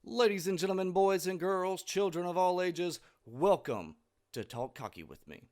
Ladies and gentlemen, boys and girls, children of all ages, welcome to Talk Cocky with me.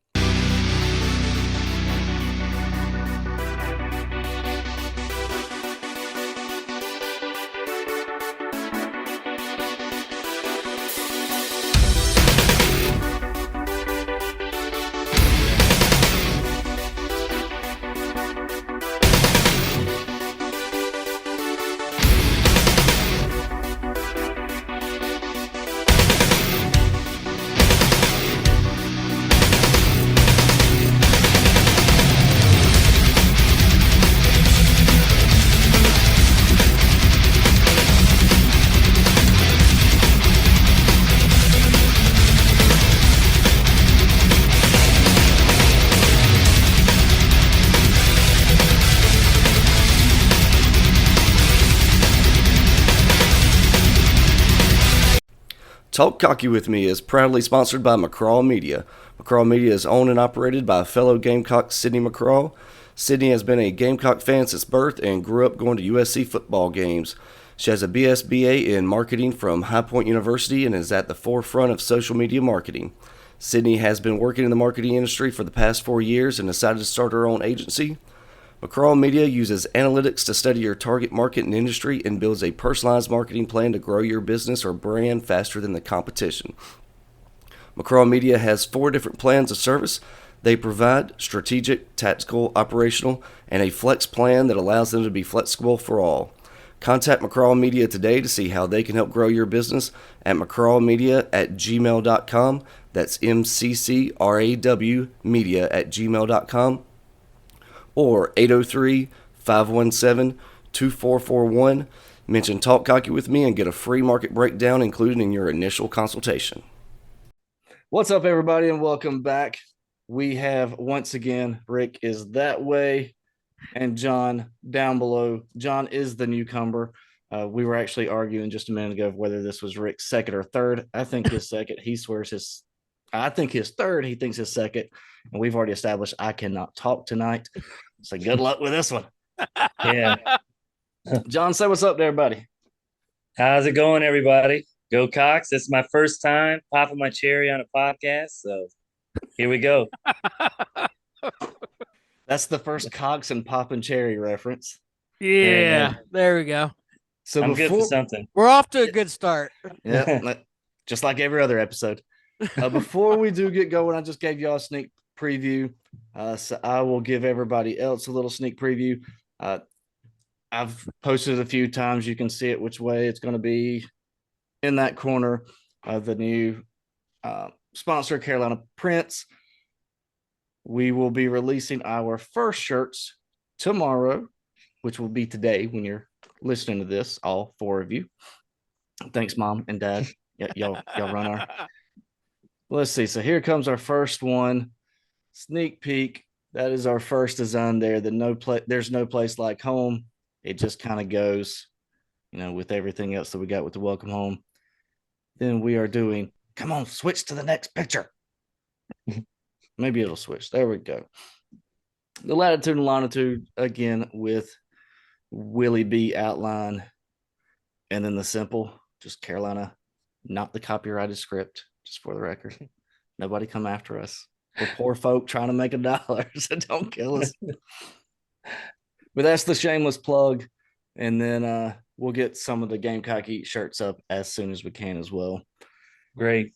Talk Cocky with Me is proudly sponsored by McCraw Media. McCraw Media is owned and operated by fellow Gamecock Sydney McCraw. Sydney has been a Gamecock fan since birth and grew up going to USC football games. She has a BSBA in marketing from High Point University and is at the forefront of social media marketing. Sydney has been working in the marketing industry for the past 4 years and decided to start her own agency. McCraw Media uses analytics to study your target market and industry and builds a personalized marketing plan to grow your business or brand faster than the competition. McCraw Media has 4 different plans of service. They provide strategic, tactical, operational, and a flex plan that allows them to be flexible for all. Contact McCraw Media today to see how they can help grow your business at mccrawmedia@gmail.com. That's MCCRAW media@gmail.com. or 803-517-2441. Mention Talk Cocky with me and get a free market breakdown included in your initial consultation. What's up, everybody, and welcome back. We have, once again, Rick is that way, and John down below. John is the newcomer. We were actually arguing just a minute ago whether this was Rick's second or third. I think his second. He swears his... I think his third. He thinks his second. And we've already established I cannot talk tonight. So good luck with this one. Yeah. John, say what's up to everybody. How's it going, everybody? Go Cox. This is my first time popping my cherry on a podcast. So here we go. That's the first Cox and Poppin' Cherry reference. Yeah, there we go. So I'm good for something. We're off to a good start. Yeah, just like every other episode. Before we do get going, I just gave y'all a sneak preview. So I will give everybody else a little sneak preview. I've posted it a few times. You can see it which way it's going to be in that corner of the new sponsor, Carolina Prints. We will be releasing our first shirts tomorrow, which will be today when you're listening to this, all 4 of you. Thanks, Mom and Dad. Y'all run our... Let's see. So here comes our first one. Sneak peek. That is our first design there. There's no place like home. It just kind of goes, with everything else that we got with the welcome home. Then we are doing, come on, switch to the next picture. Maybe it'll switch. There we go. The latitude and longitude, again, with Willie B outline. And then the simple, just Carolina, not the copyrighted script. Just for the record, nobody come after us. We're poor folk trying to make $1, so don't kill us. But that's the shameless plug. And then we'll get some of the Gamecock Eat shirts up as soon as we can as well. Great.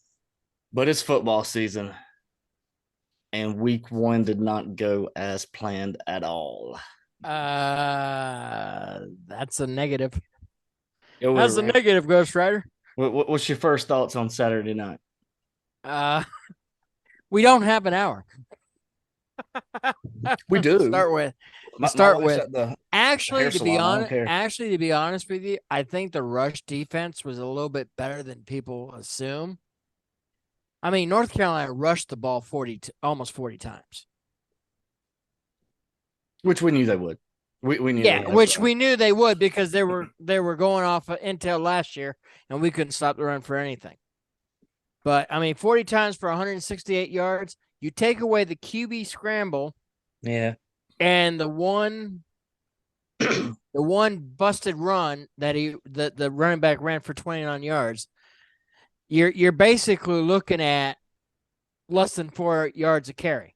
But it's football season. And week 1 did not go as planned at all. That's a negative. That's a negative, Ghost Rider. What's your first thoughts on Saturday night? We don't have an hour. We do. Start with. Actually, to be honest with you, I think the rush defense was a little bit better than people assume. I mean, North Carolina rushed the ball almost 40 times. Which we knew they would. We knew. Yeah, we knew they would because they were going off of intel last year, and we couldn't stop the run for anything. But, 40 times for 168 yards. You take away the QB scramble. Yeah. And the one the one busted run that the running back ran for 29 yards, you're basically looking at less than 4 yards a carry,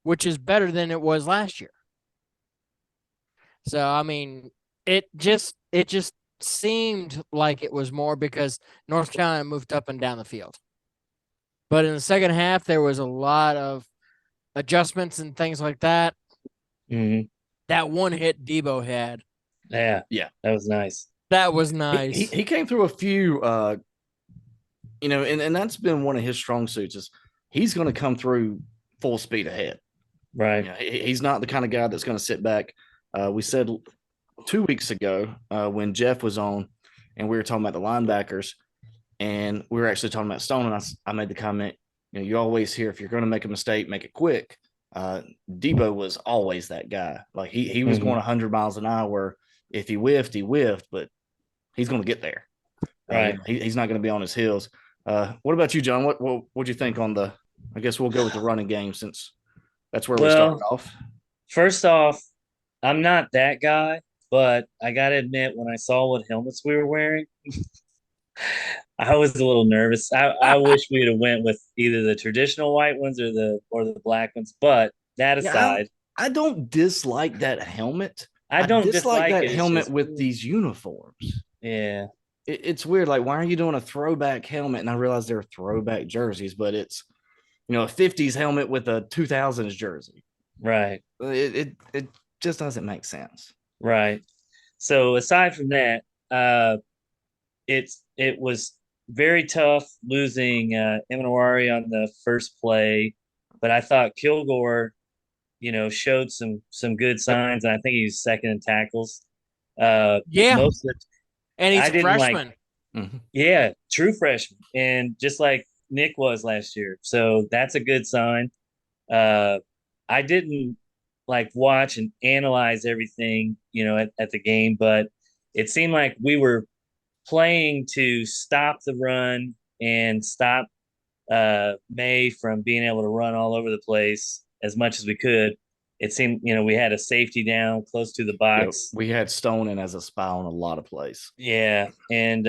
which is better than it was last year. So I mean, it just seemed like it was more because North Carolina moved up and down the field. But in the second half, there was a lot of adjustments and things like that. That one hit Debo had. Yeah. That was nice. That was nice. He came through a few, and that's been one of his strong suits is he's going to come through full speed ahead. Right. He's not the kind of guy that's going to sit back. We said 2 weeks ago when Jeff was on and we were talking about the linebackers and we were actually talking about Stone, and I made the comment, you always hear if you're going to make a mistake, make it quick. Debo was always that guy. Like he was going 100 miles an hour. If he whiffed, but he's going to get there. Right. He's not going to be on his heels. What about you, John? What'd you think on the? I guess we'll go with the running game since that's where we started off. First off, I'm not that guy, but I gotta admit, when I saw what helmets we were wearing, I was a little nervous. I wish we'd have went with either the traditional white ones or the black ones. But that aside, I don't dislike that helmet. I don't dislike that helmet just, with these uniforms. Yeah. It's weird. Like, why are you doing a throwback helmet? And I realize they're throwback jerseys, but it's, a 50s helmet with a 2000s jersey. Right. It just doesn't make sense. Right. So aside from that, it was very tough losing Emanawari on the first play, but I thought Kilgore, showed some good signs, and I think he was second in tackles. Most of and he's a freshman. Yeah, true freshman, and just like Nick was last year, so that's a good sign. I didn't watch and analyze everything, at the game, but it seemed like we were playing to stop the run and stop May from being able to run all over the place as much as we could. It seemed, we had a safety down close to the box. We had Stone in as a spy on a lot of plays. Yeah. And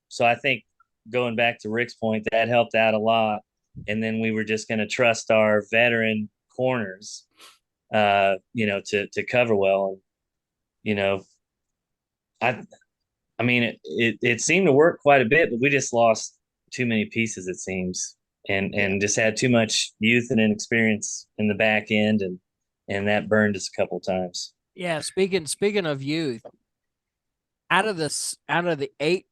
so I think going back to Rick's point, that helped out a lot. And then we were just going to trust our veteran corners, to cover well. And, I mean, it seemed to work quite a bit, but we just lost too many pieces, it seems, and just had too much youth and inexperience in the back end, and that burned us a couple of times. Yeah, speaking of youth, out of the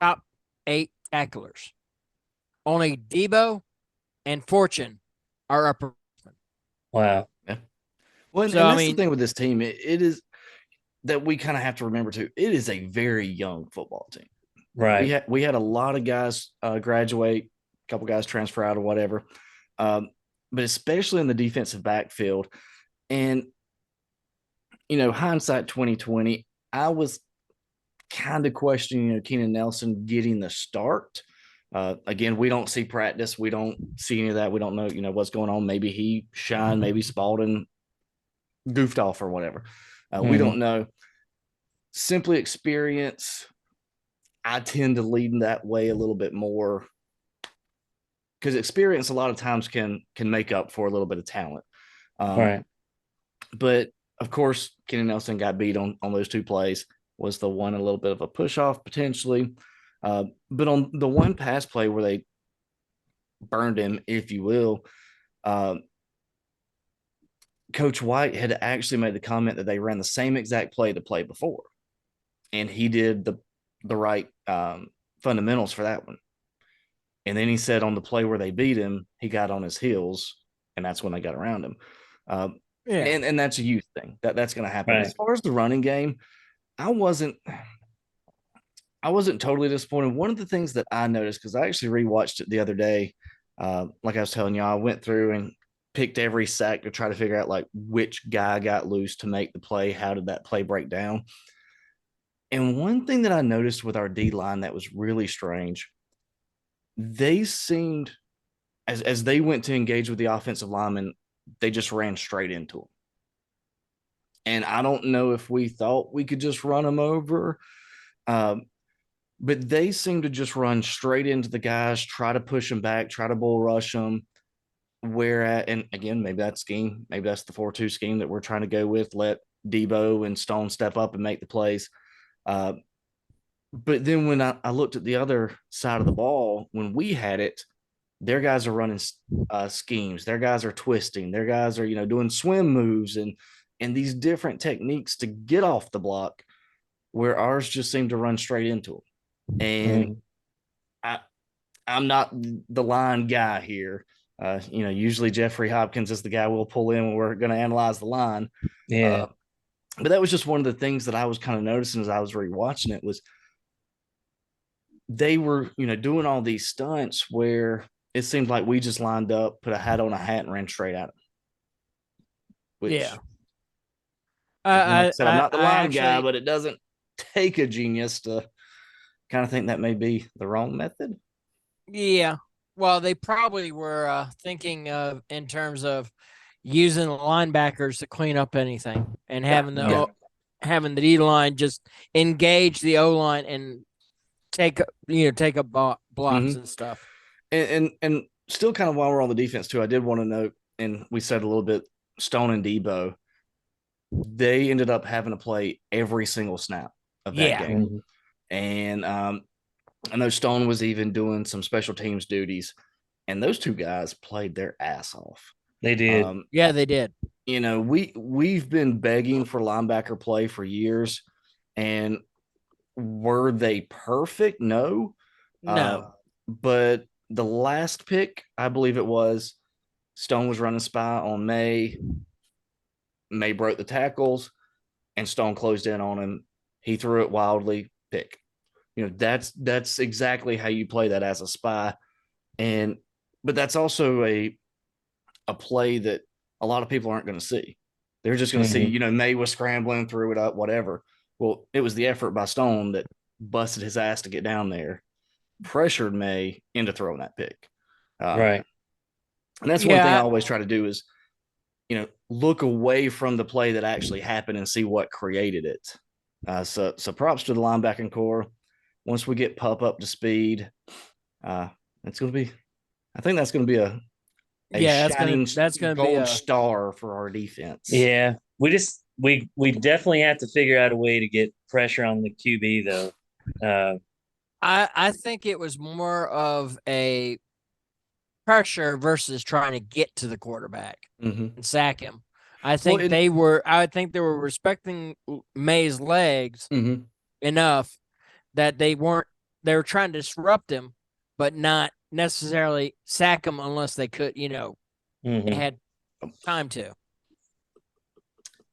top eight tacklers, only Debo and Fortune are upper. Wow. Yeah. Well, and that's the thing with this team. It is that we kind of have to remember too. It is a very young football team. Right. We had a lot of guys graduate, a couple guys transfer out or whatever, but especially in the defensive backfield. And hindsight 2020, I was kind of questioning Keenan Nelson getting the start. Again, we don't see practice. We don't see any of that. We don't know, what's going on. Maybe he shined. Maybe Spalding goofed off or whatever. We don't know. Simply experience. I tend to lean that way a little bit more because experience a lot of times can make up for a little bit of talent. Right. But of course, Kenny Nelson got beat on those two plays. Was the one a little bit of a push off potentially? But on the one pass play where they burned him, if you will, Coach White had actually made the comment that they ran the same exact play the play before, and he did the right fundamentals for that one. And then he said on the play where they beat him, he got on his heels, and that's when they got around him. And that's a youth thing. That's going to happen. Right. As far as the running game, I wasn't totally disappointed. One of the things that I noticed, because I actually rewatched it the other day, like I was telling you, I went through and picked every sack to try to figure out which guy got loose to make the play. How did that play break down? And one thing that I noticed with our D line that was really strange, they seemed as they went to engage with the offensive lineman, they just ran straight into them. And I don't know if we thought we could just run them over. Um, but they seem to just run straight into the guys, try to push them back, try to bull rush them. And again, maybe that's scheme, maybe that's the 4-2 scheme that we're trying to go with. Let Debo and Stone step up and make the plays. But then when I looked at the other side of the ball, when we had it, their guys are running schemes. Their guys are twisting. Their guys are, doing swim moves and these different techniques to get off the block, where ours just seem to run straight into them. And I'm not the line guy here. Usually Jeffrey Hopkins is the guy we'll pull in when we're going to analyze the line. Yeah. But that was just one of the things that I was kind of noticing as I was rewatching it was they were, doing all these stunts where it seemed like we just lined up, put a hat on a hat, and ran straight at them. Which, yeah. again, like I said, I'm not the line actually, guy, but it doesn't take a genius to kind of think that may be the wrong method. Yeah. Well, they probably were thinking of in terms of using the linebackers to clean up anything and having having the D line just engage the O line and take up blocks and stuff. And still kind of while we're on the defense too, I did want to note, and we said a little bit, Stone and Debo, they ended up having to play every single snap of that game. And I know Stone was even doing some special teams duties, and those two guys played their ass off. They did. Yeah, they did. We've been begging for linebacker play for years, and were they perfect? No. But the last pick, I believe it was, Stone was running spy on May. May broke the tackles, and Stone closed in on him. He threw it wildly, pick. That's exactly how you play that as a spy. But that's also a play that a lot of people aren't going to see. They're just going to see, May was scrambling, threw it up, whatever. Well, it was the effort by Stone that busted his ass to get down there, pressured May into throwing that pick. Right. And that's one thing I always try to do is, look away from the play that actually happened and see what created it. So props to the linebacking core. Once we get Pup up to speed, it's going to be, I think that's going to be a shining that's going to gold be a star for our defense. Yeah. We definitely have to figure out a way to get pressure on the QB though. I think it was more of a pressure versus trying to get to the quarterback and sack him. I think they were respecting May's legs enough that they were trying to disrupt him, but not necessarily sack him unless they could, they had time to.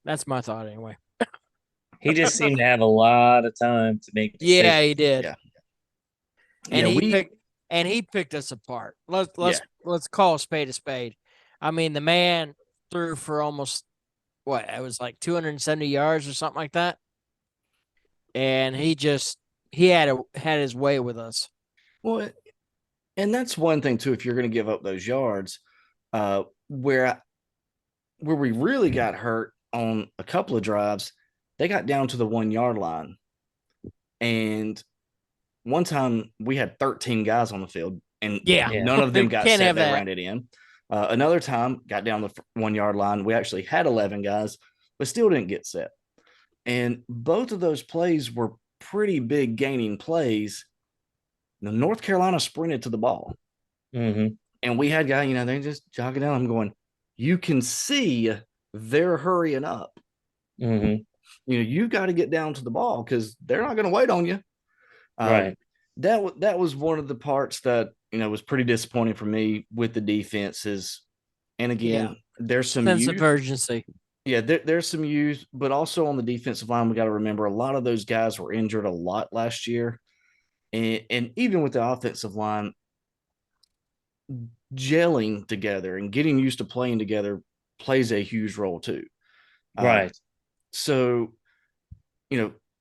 That's my thought anyway. He just seemed to have a lot of time to make decisions. Yeah, he did. Yeah. And he picked us apart. Let's call a spade a spade. I mean, the man threw for almost it was like 270 yards or something like that. And he had his way with us. Well, and that's one thing too. If you're going to give up those yards, where we really got hurt on a couple of drives, they got down to the 1 yard line, and one time we had 13 guys on the field, and none of them got set. They ran it in. Another time, got down the 1 yard line. We actually had 11 guys, but still didn't get set. And both of those plays were pretty big gaining plays. Now, North Carolina sprinted to the ball. And we had guys, they just jogging down. I'm going, you can see they're hurrying up. You got to get down to the ball because they're not going to wait on you. Right. That was one of the parts that, was pretty disappointing for me with the defenses. And again, there's some sense of urgency. Yeah, there's some youth, but also on the defensive line, we got to remember a lot of those guys were injured a lot last year. And even with the offensive line, gelling together and getting used to playing together plays a huge role too. Right. So,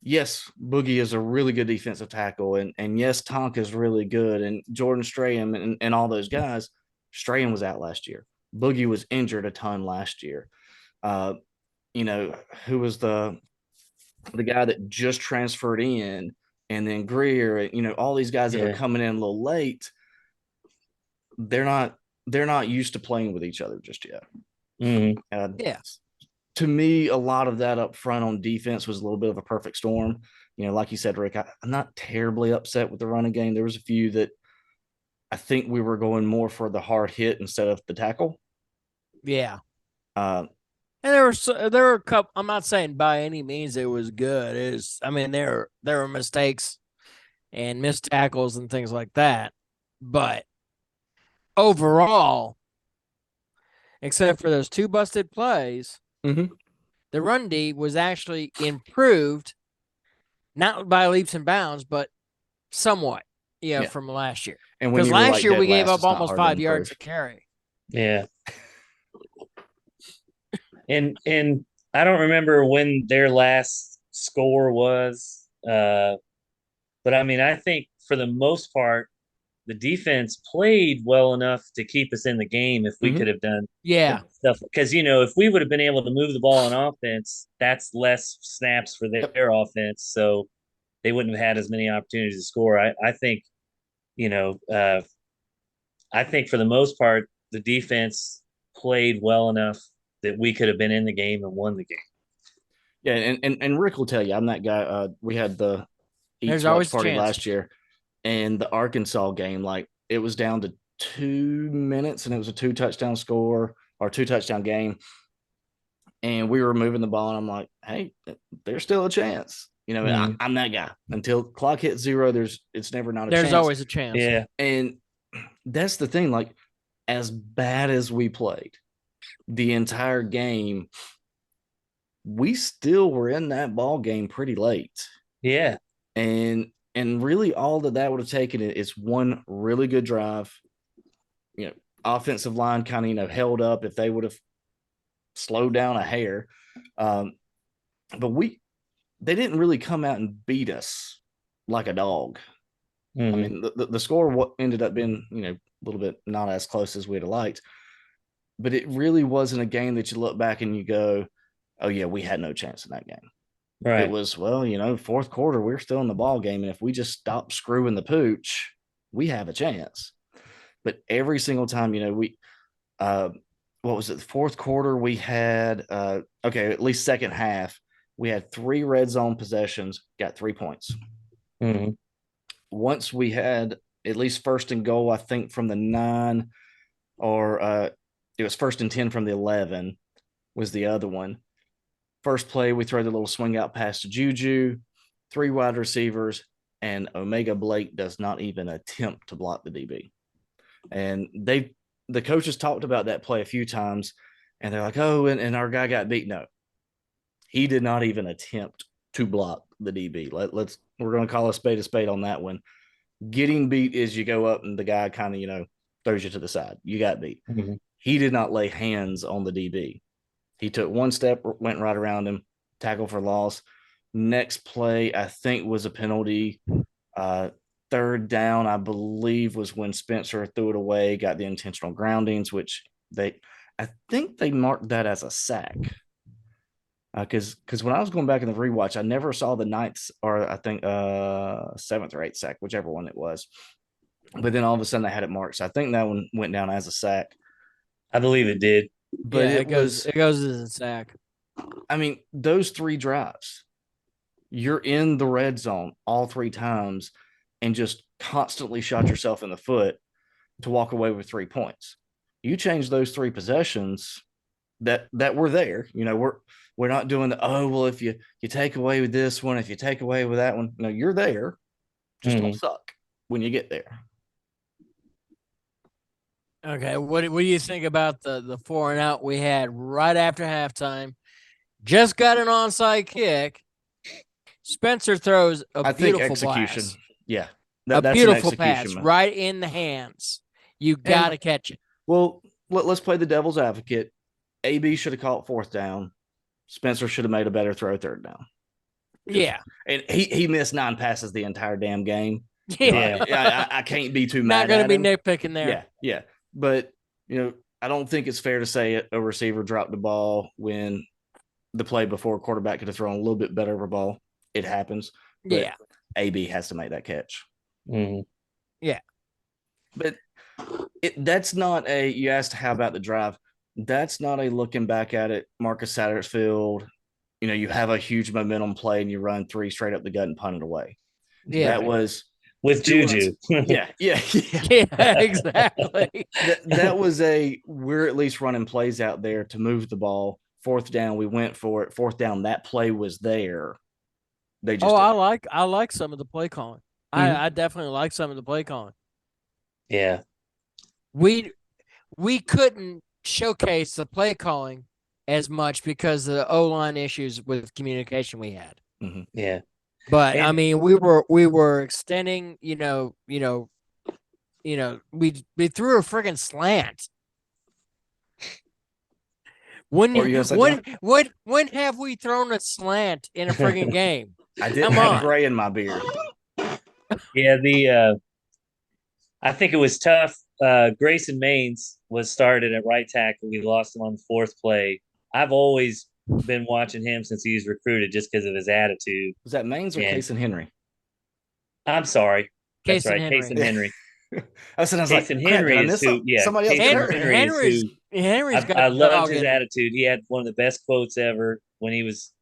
yes, Boogie is a really good defensive tackle, and yes, Tonk is really good, and Jordan Strahan and all those guys. Strahan was out last year. Boogie was injured a ton last year. who was the guy that just transferred in, and then Greer, all these guys that are coming in a little late, they're not used to playing with each other just yet. Yeah. To me, a lot of that up front on defense was a little bit of a perfect storm. Like you said, Rick, I'm not terribly upset with the running game. There was a few that I think we were going more for the hard hit instead of the tackle. Yeah. And there were a couple. I'm not saying by any means it was good. There were mistakes and missed tackles and things like that. But overall, except for those 2 busted plays, the run D was actually improved, not by leaps and bounds, but somewhat, from last year. And when because you were last year we gave last, up almost 5 yards a carry. Yeah. And I don't remember when their last score was, but I think for the most part, the defense played well enough to keep us in the game if we could have done stuff. Because, if we would have been able to move the ball on offense, that's less snaps for their offense. So they wouldn't have had as many opportunities to score. I think, I think for the most part, the defense played well enough that we could have been in the game and won the game. Yeah, and Rick will tell you, I'm that guy. We had the Eats Watch party last year, and the Arkansas game, like it was down to 2 minutes, and it was a 2-touchdown score or 2-touchdown game, and we were moving the ball, and I'm like, hey, there's still a chance. I'm that guy. Until clock hits 0, it's never not a chance. There's always a chance. Yeah, and that's the thing. Like, as bad as we played the entire game, we still were in that ball game pretty late. Yeah. And really all that would have taken is one really good drive. Offensive line kind of held up if they would have slowed down a hair. But they didn't really come out and beat us like a dog. The score ended up being, a little bit not as close as we'd have liked, but it really wasn't a game that you look back and you go, oh yeah, we had no chance in that game. Right. It was, fourth quarter, we're still in the ball game, and if we just stop screwing the pooch, we have a chance. But every single time, we what was it, the fourth quarter, we had at least second half, we had 3 red zone possessions, got 3 points. Once we had at least first and goal, I think from the 9, or it was first and 10 from the 11 was the other one. First play, we throw the little swing out pass to Juju, 3 wide receivers, and Omega Blake does not even attempt to block the DB. And the coaches talked about that play a few times, and they're like, oh, and our guy got beat. No, he did not even attempt to block the DB. We're going to call a spade on that one. Getting beat is you go up and the guy kind of, throws you to the side. You got beat. He did not lay hands on the DB. He took 1 step, went right around him, tackle for loss. Next play, I think, was a penalty. Third down, I believe, was when Spencer threw it away, got the intentional groundings, which I think they marked that as a sack. Because when I was going back in the rewatch, I never saw the 9th, or I think 7th or 8th sack, whichever one it was. But then all of a sudden they had it marked. So I think that one went down as a sack. I believe it did. But it goes as a sack. Those 3 drives, you're in the red zone all 3 times and just constantly shot yourself in the foot to walk away with 3 points. You change those 3 possessions that were there. We're not doing if you take away with this one, if you take away with that one. No, you're there. Just don't suck when you get there. Okay, what do you think about the 4 and out we had right after halftime? Just got an onside kick. Spencer throws a beautiful execution. blast. Yeah, that's a beautiful pass right in the hands. You got to catch it. Well, let's play the devil's advocate. AB should have caught 4th down. Spencer should have made a better throw 3rd down. Yeah, and he missed 9 passes the entire damn game. Yeah, I can't be too mad. Not going to be nitpicking there. Yeah. But I don't think it's fair to say a receiver dropped the ball when the play before quarterback could have thrown a little bit better of a ball. It happens. But Yeah. AB has to make that catch. Mm-hmm. Yeah. But that's not a, you asked how about the drive. That's not a looking back at it, Marcus Satterfield, you have a huge momentum play and you run 3 straight up the gut and punt it away. Yeah. That was With Juju. yeah. Yeah, exactly. That was we're at least running plays out there to move the ball. 4th down, we went for it. 4th down, that play was there. They just I like some of the play calling. Mhm. I definitely like some of the play calling. Yeah. We couldn't showcase the play calling as much because of the O-line issues with communication we had. Mm-hmm. Yeah. But I mean, we were extending, we threw a friggin' slant. When have we thrown a slant in a friggin' game? I didn't have gray in my beard. Yeah, I think it was tough. Grayson Maines was started at right tackle. We lost him on the 4th play. I've always been watching him since he was recruited just because of his attitude. Was that Maines or Case and Henry? I'm sorry. That's right. Henry. Case and Henry. I was Case like, and Henry is who, somebody else Henry's got I loved his in attitude. He had one of the best quotes ever when he was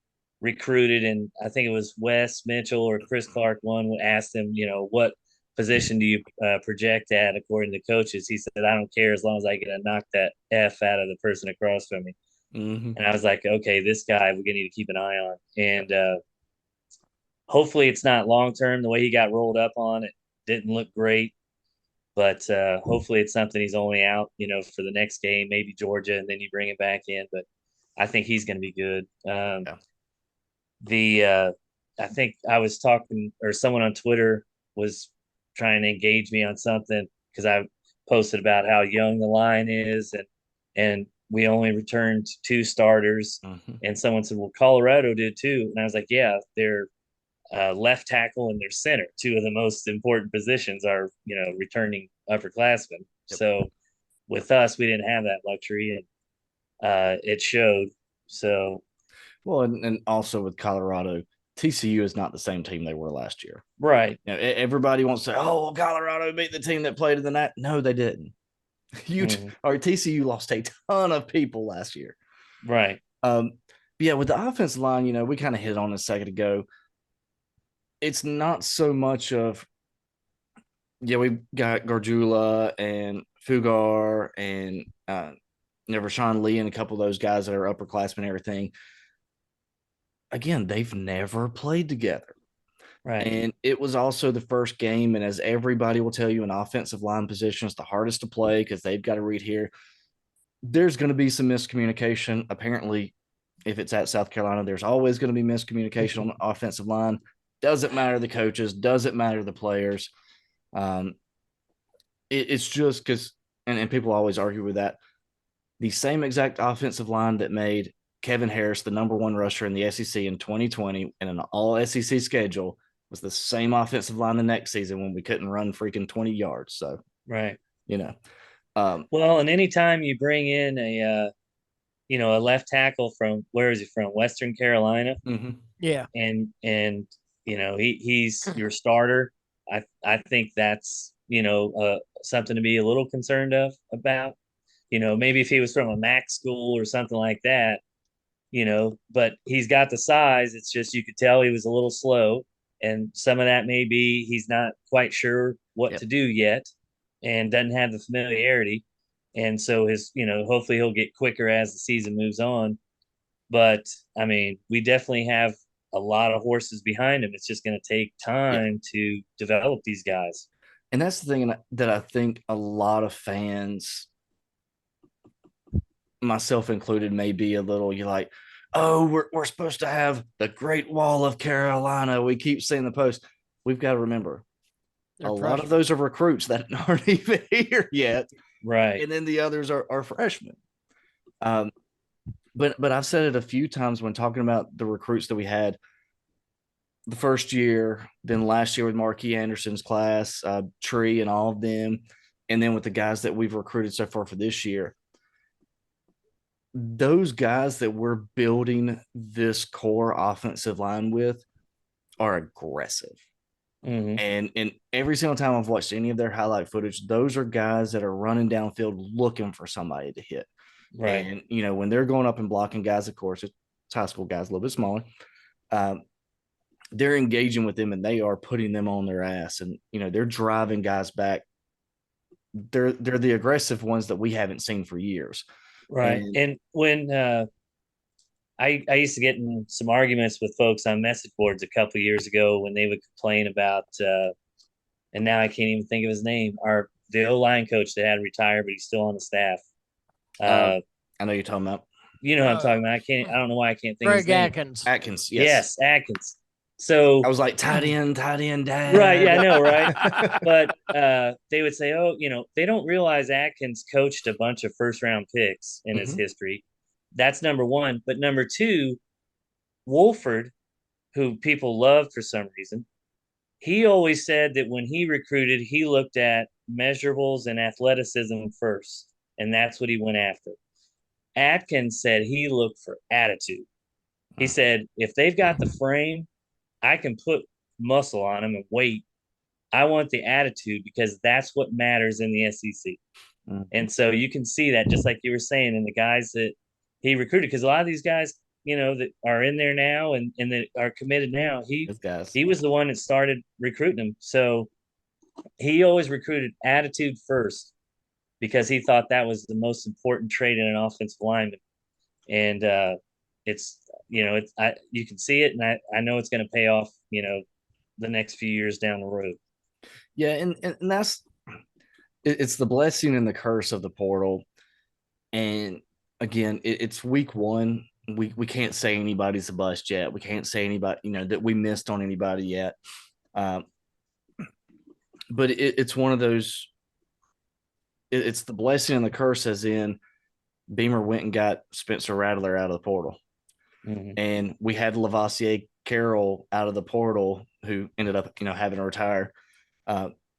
recruited, and I think it was Wes Mitchell or Chris Clark one asked him, what position do you project at according to coaches? He said, I don't care as long as I get to knock that F out of the person across from me. Mm-hmm. And I was like, okay, this guy we're gonna need to keep an eye on, and hopefully it's not long term. The way he got rolled up on it didn't look great. But hopefully it's something he's only out, for the next game, maybe Georgia, and then you bring him back in. But I think he's going to be good. I think I was talking, or someone on Twitter was trying to engage me on something because I posted about how young the line is, and we only returned 2 starters, and someone said, "Well, Colorado did too," and I was like, "Yeah, they're." Left tackle and their center, 2 of the most important positions, are returning upperclassmen. Yep. So with us, we didn't have that luxury, and it showed. So, well, and also with Colorado, TCU is not the same team they were last year. Right. Everybody wants to say, "Oh, well, Colorado beat the team that played in the night." No, they didn't. TCU lost a ton of people last year. Right. But yeah, with the offensive line, we kind of hit on a second ago. It's not so much of, we got Gargiula and Fugar and Rashawn Lee and a couple of those guys that are upperclassmen and everything. Again, they've never played together. Right. And it was also the first game. And as everybody will tell you, an offensive line position is the hardest to play because they've got to read here. There's going to be some miscommunication. Apparently, if it's at South Carolina, there's always going to be miscommunication on the offensive line. Doesn't matter the coaches, doesn't matter the players. It's just because, and people always argue with that, the same exact offensive line that made Kevin Harris the number 1 rusher in the SEC in 2020 and an all SEC schedule was the same offensive line the next season when we couldn't run freaking 20 yards. So, right. Well, and anytime you bring in a left tackle from, where is he from? Western Carolina. Mm-hmm. Yeah. And he's your starter. I think that's something to be a little concerned about. Maybe if he was from a MAC school or something like that, but he's got the size. It's just you could tell he was a little slow, and some of that may be he's not quite sure what to do yet, and doesn't have the familiarity, and so hopefully he'll get quicker as the season moves on. But I mean, we definitely have a lot of horses behind him. It's just going to take time to develop these guys. And that's the thing that I think a lot of fans, myself included, may be a little, you're like, oh, we're supposed to have the Great Wall of Carolina. We keep seeing the post. We've got to remember, lot of those are recruits that aren't even here yet. Right. And then the others are freshmen. But I've said it a few times when talking about the recruits that we had the first year, then last year with Marquis Anderson's class, Tree and all of them, and then with the guys that we've recruited so far for this year. those guys that we're building this core offensive line with are aggressive. Mm-hmm. And every single time I've watched any of their highlight footage, those are guys that are running downfield looking for somebody to hit. Right. And, when they're going up and blocking guys, of course, it's high school guys, a little bit smaller. They're engaging with them and they are putting them on their ass. And, they're driving guys back. They're the aggressive ones that we haven't seen for years. Right. And when I used to get in some arguments with folks on message boards a couple of years ago when they would complain about and now I can't even think of his name, the O-line coach that had retired, but he's still on the staff. I know you're talking about. You know what I'm talking about. I don't know why I can't think of his Greg name. Atkins. Yes, Atkins. So I was like, tight end, dad. Right. Yeah, I know, right? But they would say, oh, they don't realize Atkins coached a bunch of first round picks in his history. That's number one. But number two, Wolford, who people loved for some reason, he always said that when he recruited, he looked at measurables and athleticism first, and that's what he went after. Atkins said he looked for attitude. He said, if they've got the frame, I can put muscle on them and weight. I want the attitude because that's what matters in the SEC. And so you can see that, just like you were saying, in the guys that he recruited, because a lot of these guys, that are in there now and that are committed now, he was the one that started recruiting them. So he always recruited attitude first because he thought that was the most important trait in an offensive lineman. And you can see it, and I know it's going to pay off, the next few years down the road. Yeah, and that's it's the blessing and the curse of the portal. And again, it's week one. We can't say anybody's a bust yet. We can't say anybody, that we missed on anybody yet. But it's one of those. It's the blessing and the curse, as in Beamer went and got Spencer Rattler out of the portal, and we had Lavoisier Carroll out of the portal, who ended up, having to retire.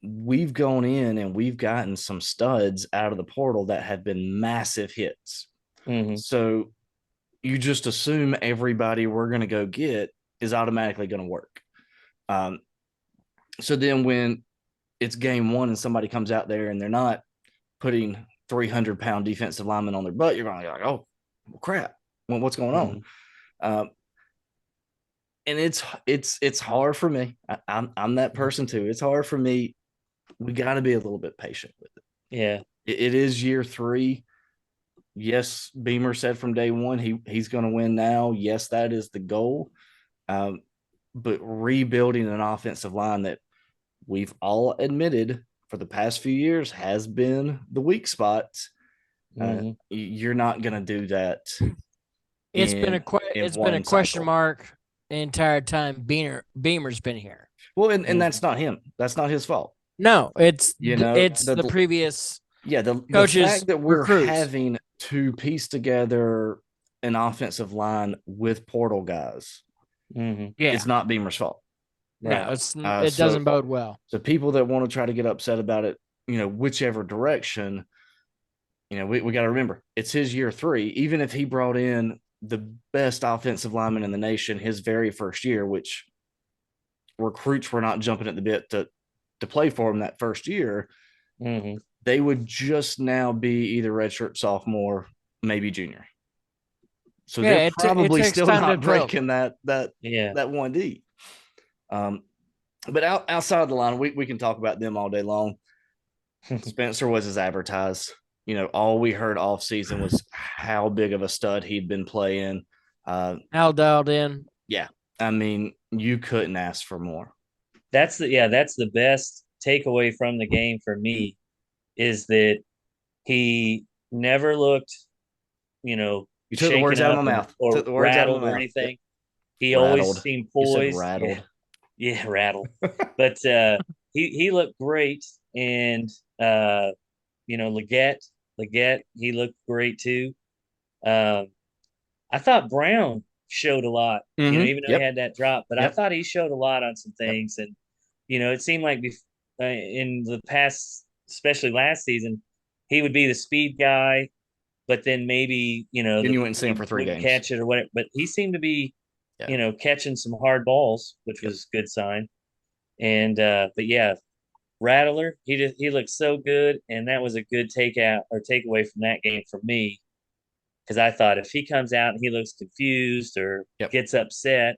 We've gone in and we've gotten some studs out of the portal that have been massive hits. So you just assume everybody we're going to go get is automatically going to work. So then when it's game one and somebody comes out there and they're not putting 300-pound defensive linemen on their butt, you're going to be like, oh, well, crap. Well, what's going on? And it's hard for me. I'm that person too. It's hard for me. We got to be a little bit patient with it. Yeah. It is year 3. Yes, Beamer said from day one he's going to win now. Yes, that is the goal. But rebuilding an offensive line that we've all admitted for the past few years has been the weak spot. You're not going to do that. It's been a question mark the entire time Beamer's been here. Well, and that's not him. That's not his fault. No, it's the previous the fact that we're having to piece together an offensive line with portal guys, it's not Beamer's fault. No, it doesn't bode well. So people that want to try to get upset about it, whichever direction, we got to remember it's his year 3. Even if he brought in the best offensive lineman in the nation his very first year, which recruits were not jumping at the bit to play for him that first year, they would just now be either redshirt sophomore, maybe junior. So they're probably still not breaking that 1D. But outside of the line, we can talk about them all day long. Spencer was as advertised. All we heard off season was how big of a stud he'd been playing. How dialed in. Yeah. I mean, you couldn't ask for more. That's the best takeaway from the game for me, is that he never looked, you took the words out of my mouth or rattled or anything. Yep. He always seemed poised. Rattled. Yeah, rattled. But he looked great, and Leggett, he looked great too. I thought Brown showed a lot, even though he had that drop, but I thought he showed a lot on some things. And, it seemed like in the past, especially last season, he would be the speed guy. but then maybe, Then you wouldn't see him for 3 wouldn't games. catch it or whatever. But he seemed to be, Yeah. catching some hard balls, which was a good sign. And but yeah, Rattler, he looked so good, and that was a good takeaway from that game for me, because I thought if he comes out and he looks confused or gets upset,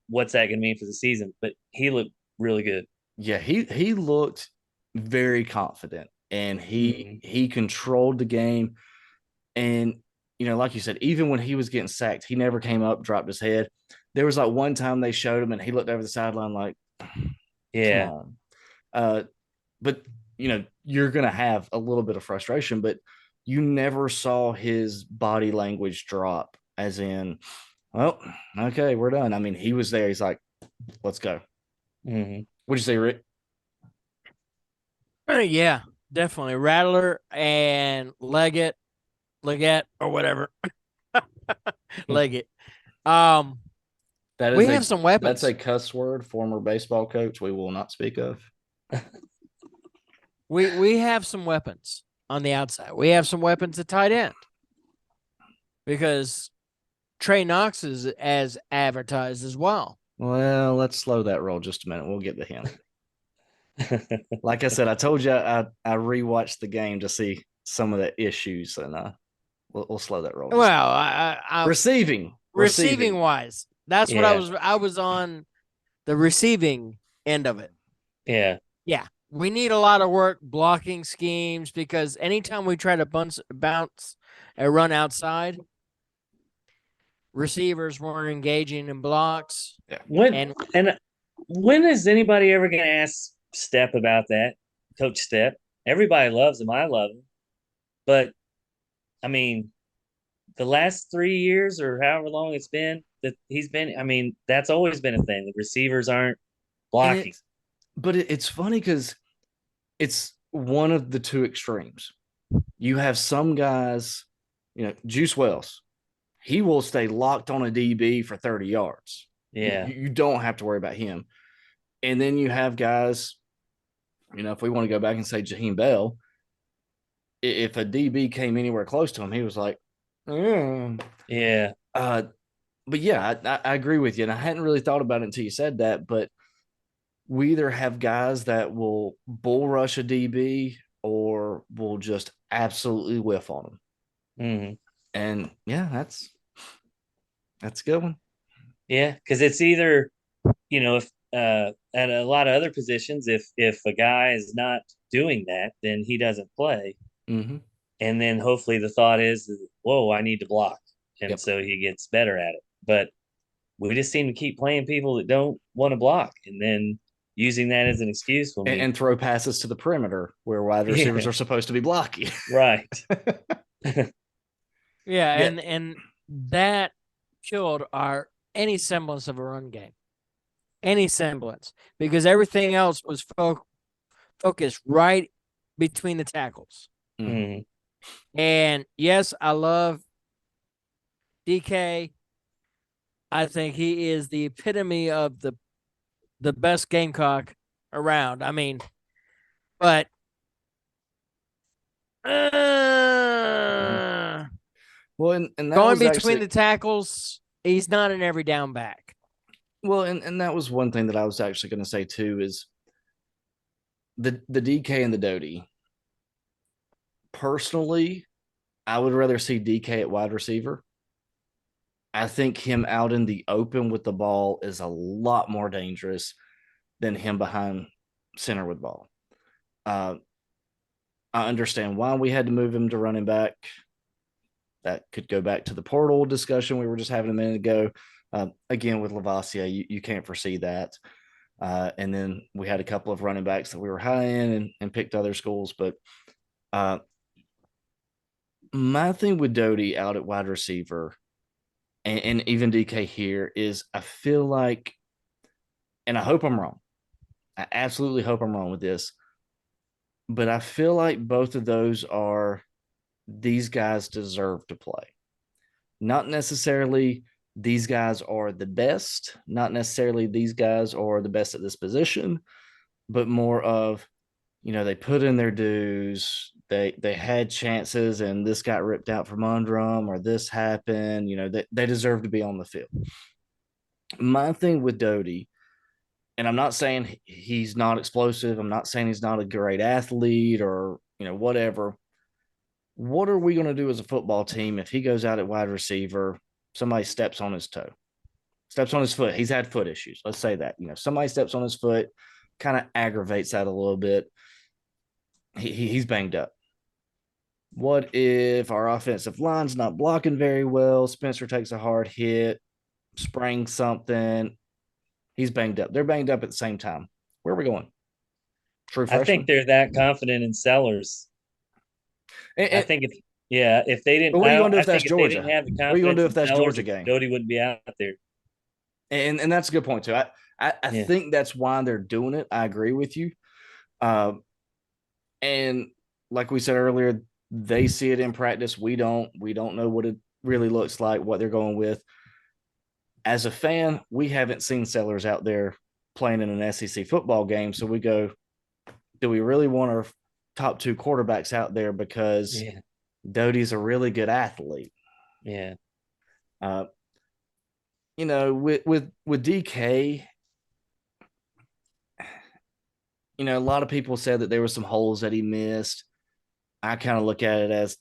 what's that going to mean for the season? But he looked really good. Yeah, he looked very confident, and he controlled the game. And like you said, even when he was getting sacked, he never came up, dropped his head. There was like one time they showed him, and he looked over the sideline like, Yeah. "Come on." But you're gonna have a little bit of frustration, but you never saw his body language drop, as in, well, okay, we're done. I mean, he was there. He's like, let's go. Mm-hmm. What'd you say, Rick? Yeah, definitely. Rattler and Leggett or whatever. Leggett. That is we have some weapons. That's a cuss word. Former baseball coach. We will not speak of. We have some weapons on the outside. We have some weapons at tight end because Trey Knox is as advertised as well. Well, let's slow that roll just a minute. We'll get to him. Like I said, I told you I rewatched the game to see some of the issues, and we'll slow that roll. Well, I receiving wise, that's what I was on the receiving end of it. Yeah. We need a lot of work blocking schemes, because anytime we try to bounce a run outside, receivers weren't engaging in blocks. Yeah. When is anybody ever going to ask Step about that? Coach Step. Everybody loves him. I love him. But I mean, the last 3 years or however long it's been that he's been, I mean, that's always been a thing. The receivers aren't blocking. But it's funny because it's one of the two extremes. You have some guys, Juice Wells, he will stay locked on a DB for 30 yards. Yeah. You don't have to worry about him. And then you have guys, if we want to go back and say Jaheim Bell, if a DB came anywhere close to him, he was like, Yeah. But yeah, I agree with you. And I hadn't really thought about it until you said that. But we either have guys that will bull rush a DB or will just absolutely whiff on them. Mm-hmm. And yeah, that's a good one. Yeah, because it's either, if at a lot of other positions, if a guy is not doing that, then he doesn't play. Mm-hmm. And then hopefully the thought is, whoa, I need to block. And so he gets better at it. But we just seem to keep playing people that don't want to block, and then using that as an excuse when and throw passes to the perimeter where wide receivers are supposed to be blocking. Right. Yeah, and that killed any semblance of a run game. Any semblance, because everything else was focused right between the tackles. Mm-hmm. And yes, I love DK. I think he is the epitome of the best Gamecock around. I mean, but well, and that going was between the tackles, he's not an every down back. Well, and that was one thing that I was actually going to say too, is the DK and the Doty. Personally, I would rather see DK at wide receiver. I think him out in the open with the ball is a lot more dangerous than him behind center with ball. I understand why we had to move him to running back. That could go back to the portal discussion we were just having a minute ago. Again, with Lavasia, you can't foresee that. And then we had a couple of running backs that we were high in and picked other schools. But my thing with Doty out at wide receiver and even DK here is I feel like, and I hope I'm wrong. I absolutely hope I'm wrong with this. But I feel like both of those are these guys deserve to play. Not necessarily these guys are the best, not necessarily these guys are the best at this position, but more of, they put in their dues. They had chances, and this got ripped out from under them, or this happened. They deserve to be on the field. My thing with Doty, and I'm not saying he's not explosive. I'm not saying he's not a great athlete or whatever. What are we going to do as a football team if he goes out at wide receiver, somebody steps on his toe, steps on his foot? He's had foot issues. Let's say that, somebody steps on his foot, kind of aggravates that a little bit. He's banged up. What if our offensive line's not blocking very well? Spencer takes a hard hit, sprains something. He's banged up. They're banged up at the same time. Where are we going? True I think freshman? they're that confident in Sellers. I think if they didn't, But what are you going to do I if that's think if they didn't Georgia? have the What are you going to confidence do in if that's Sellers, Georgia game? Doty wouldn't be out there. And that's a good point too. I think that's why they're doing it. I agree with you. And like we said earlier, they see it in practice. We don't know what it really looks like, what they're going with. As a fan, we haven't seen Sellers out there playing in an SEC football game. So we go, do we really want our top two quarterbacks out there because Doty's a really good athlete? Yeah. With DK, a lot of people said that there were some holes that he missed. I kind of look at it as,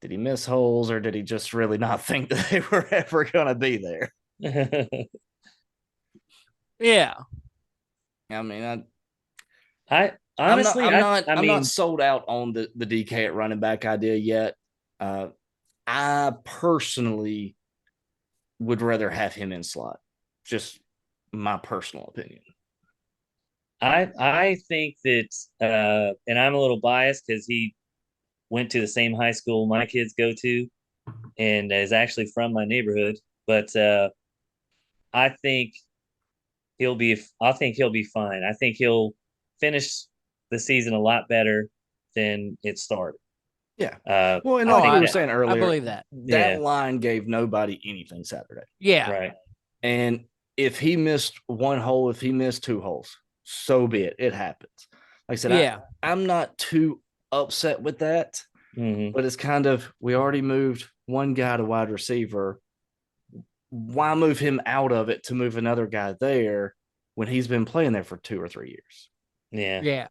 did he miss holes or did he just really not think that they were ever going to be there? Yeah. I mean, I honestly, I'm not sold out on the DK at running back idea yet. I personally would rather have him in slot. Just my personal opinion. I think that, and I'm a little biased because he went to the same high school my kids go to, and is actually from my neighborhood. But I think he'll be. I think he'll be fine. I think he'll finish the season a lot better than it started. Yeah. And like we were saying earlier, I believe that. That line gave nobody anything Saturday. Yeah. Right. And if he missed one hole, if he missed two holes, so be it. It happens. Like I said, I'm not too upset with that, but it's kind of, we already moved one guy to wide receiver. Why move him out of it to move another guy there when he's been playing there for 2 or 3 years? Yeah. Yeah.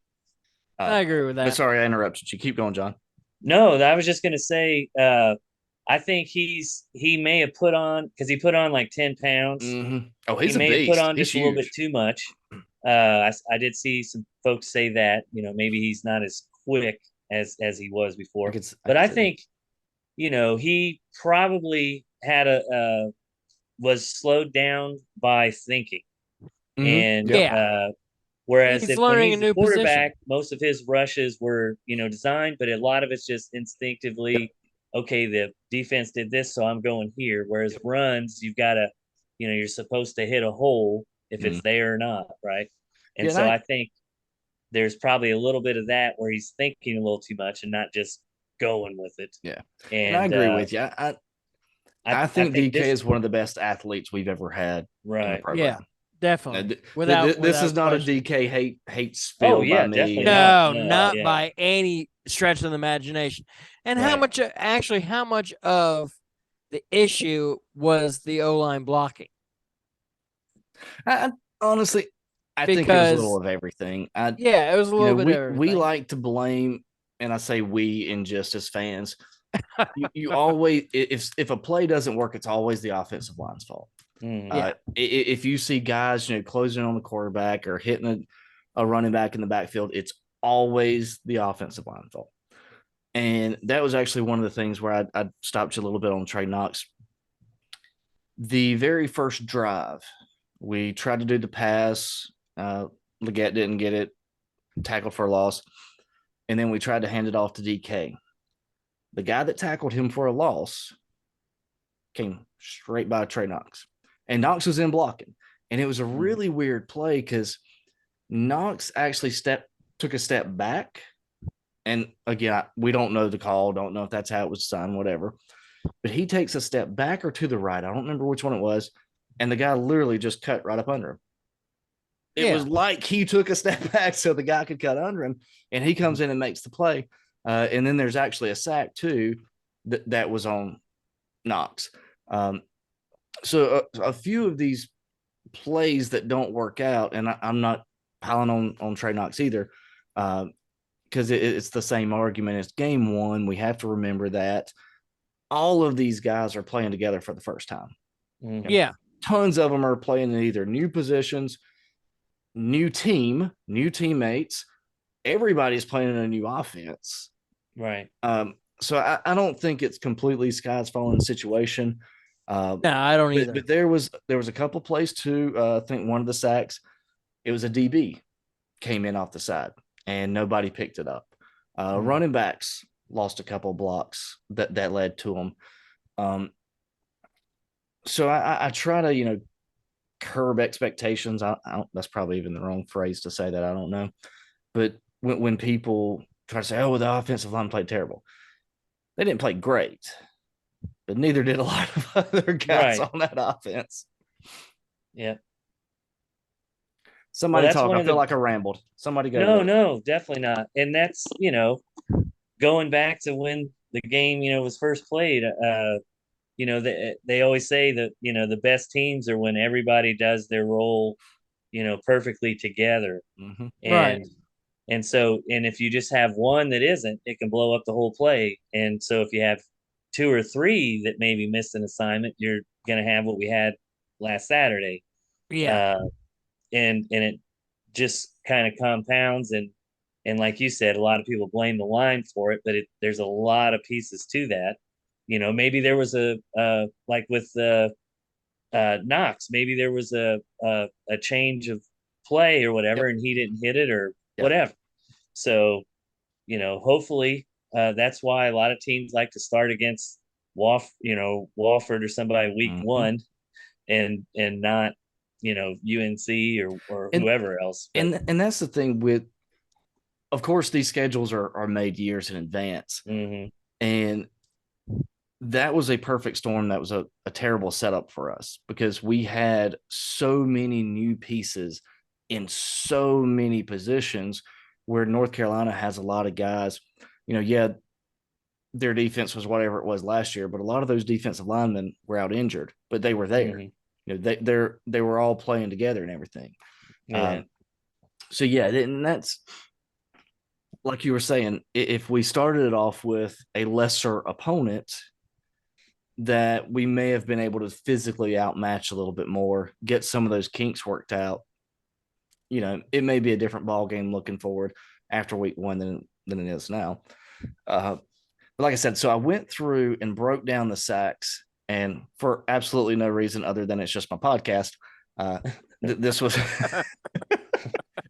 I agree with that. But sorry, I interrupted you. Keep going, John. No, I was just going to say, I think he may have put on, because he put on like 10 pounds. Mm-hmm. Oh, he's he may a beast. have put on he's just huge. a little bit too much. I did see some folks say that, maybe he's not as quick as he was before. But I think, he probably had was slowed down by thinking. Mm-hmm. And whereas he's when learning he's a new quarterback, position. most of his rushes were, designed, but a lot of it's just instinctively, okay, the defense did this, so I'm going here. Whereas runs, you've got to, you're supposed to hit a hole if it's there or not, right? And I think there's probably a little bit of that where he's thinking a little too much and not just going with it. Yeah. And I agree with you. I think DK is one of the best athletes we've ever had in the program. Yeah, definitely. This is not question. a DK hate spill by me. Definitely not by any stretch of the imagination. And how much of the issue was the O-line blocking? Honestly, I think it was a little of everything. It was a little bit of everything. We like to blame, and I say we in just as fans. you always, if a play doesn't work, it's always the offensive line's fault. If you see guys, closing on the quarterback or hitting a running back in the backfield, it's always the offensive line fault. And that was actually one of the things where I stopped you a little bit on Trey Knox. The very first drive, we tried to do the pass. Leggett didn't get it, tackled for a loss. And then we tried to hand it off to DK. The guy that tackled him for a loss came straight by Trey Knox. And Knox was in blocking. And it was a really weird play because Knox actually took a step back. And again, we don't know the call, don't know if that's how it was done, whatever. But he takes a step back or to the right. I don't remember which one it was. And the guy literally just cut right up under him. It was like he took a step back so the guy could cut under him, and he comes in and makes the play. And then there's actually a sack too that was on Knox. So a few of these plays that don't work out, and I'm not piling on Trey Knox either, because it's the same argument as game one. We have to remember that all of these guys are playing together for the first time. Yeah. Tons of them are playing in either new positions, new team, new teammates. Everybody's playing in a new offense. Right. So I don't think it's completely sky's falling situation. No, I don't either. But there was a couple plays too. I think one of the sacks, it was a DB came in off the side and nobody picked it up. Running backs lost a couple blocks that led to them. So I try to curb expectations. I don't, that's probably even the wrong phrase to say that. I don't know. But when people try to say, "Oh, well, the offensive line played terrible," they didn't play great, but neither did a lot of other guys on that offense. Yeah. Somebody talk. I feel like I rambled. Somebody go. No, definitely not. And that's, going back to when the game, was first played. They always say that, the best teams are when everybody does their role, perfectly together. Mm-hmm. And so, and if you just have one that isn't, it can blow up the whole play. And so if you have two or three that maybe missed an assignment, you're going to have what we had last Saturday. Yeah. And it just kind of compounds. And like you said, a lot of people blame the line for it, but there's a lot of pieces to that. Maybe there was like with Knox, maybe there was a change of play or whatever, and he didn't hit it or whatever. So, hopefully that's why a lot of teams like to start against Wofford or somebody week one and not, UNC or whoever else. But. And that's the thing with, of course, these schedules are made years in advance. And that was a perfect storm. That was a terrible setup for us because we had so many new pieces in so many positions where North Carolina has a lot of guys, their defense was whatever it was last year, but a lot of those defensive linemen were out injured, but they were there. They were all playing together and everything. So and that's like you were saying, if we started it off with a lesser opponent, that we may have been able to physically outmatch a little bit more, get some of those kinks worked out. It may be a different ball game looking forward after week one than it is now. But like I said, so I went through and broke down the sacks, and for absolutely no reason other than it's just my podcast. This was,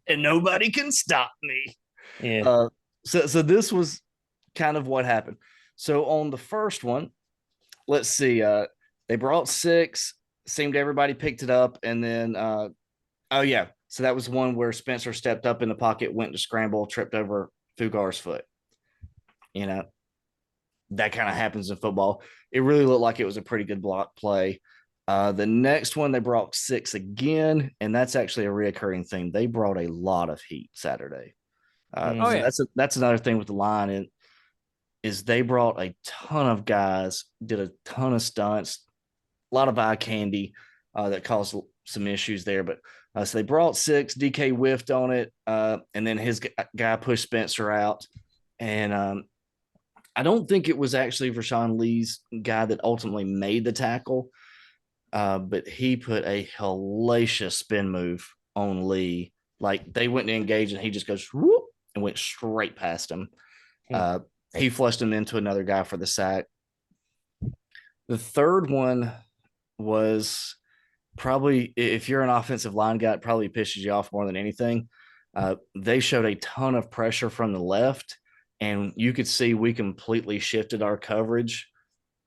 and nobody can stop me. Yeah. So this was kind of what happened. So on the first one, let's see. They brought 6. Seemed everybody picked it up, and then so that was one where Spencer stepped up in the pocket, went to scramble, tripped over Fugar's foot. That kind of happens in football. It really looked like it was a pretty good block play. The next one, they brought 6 again, and that's actually a reoccurring thing. They brought a lot of heat Saturday. That's another thing with the line, is they brought a ton of guys, did a ton of stunts, a lot of eye candy that caused some issues there. But so they brought 6, DK whiffed on it, and then his guy pushed Spencer out. And I don't think it was actually Rashawn Lee's guy that ultimately made the tackle, but he put a hellacious spin move on Lee. Like they went to engage, and he just goes whoop and went straight past him. He flushed him into another guy for the sack. The third one was probably, if you're an offensive line guy, it probably pisses you off more than anything. They showed a ton of pressure from the left, and you could see we completely shifted our coverage.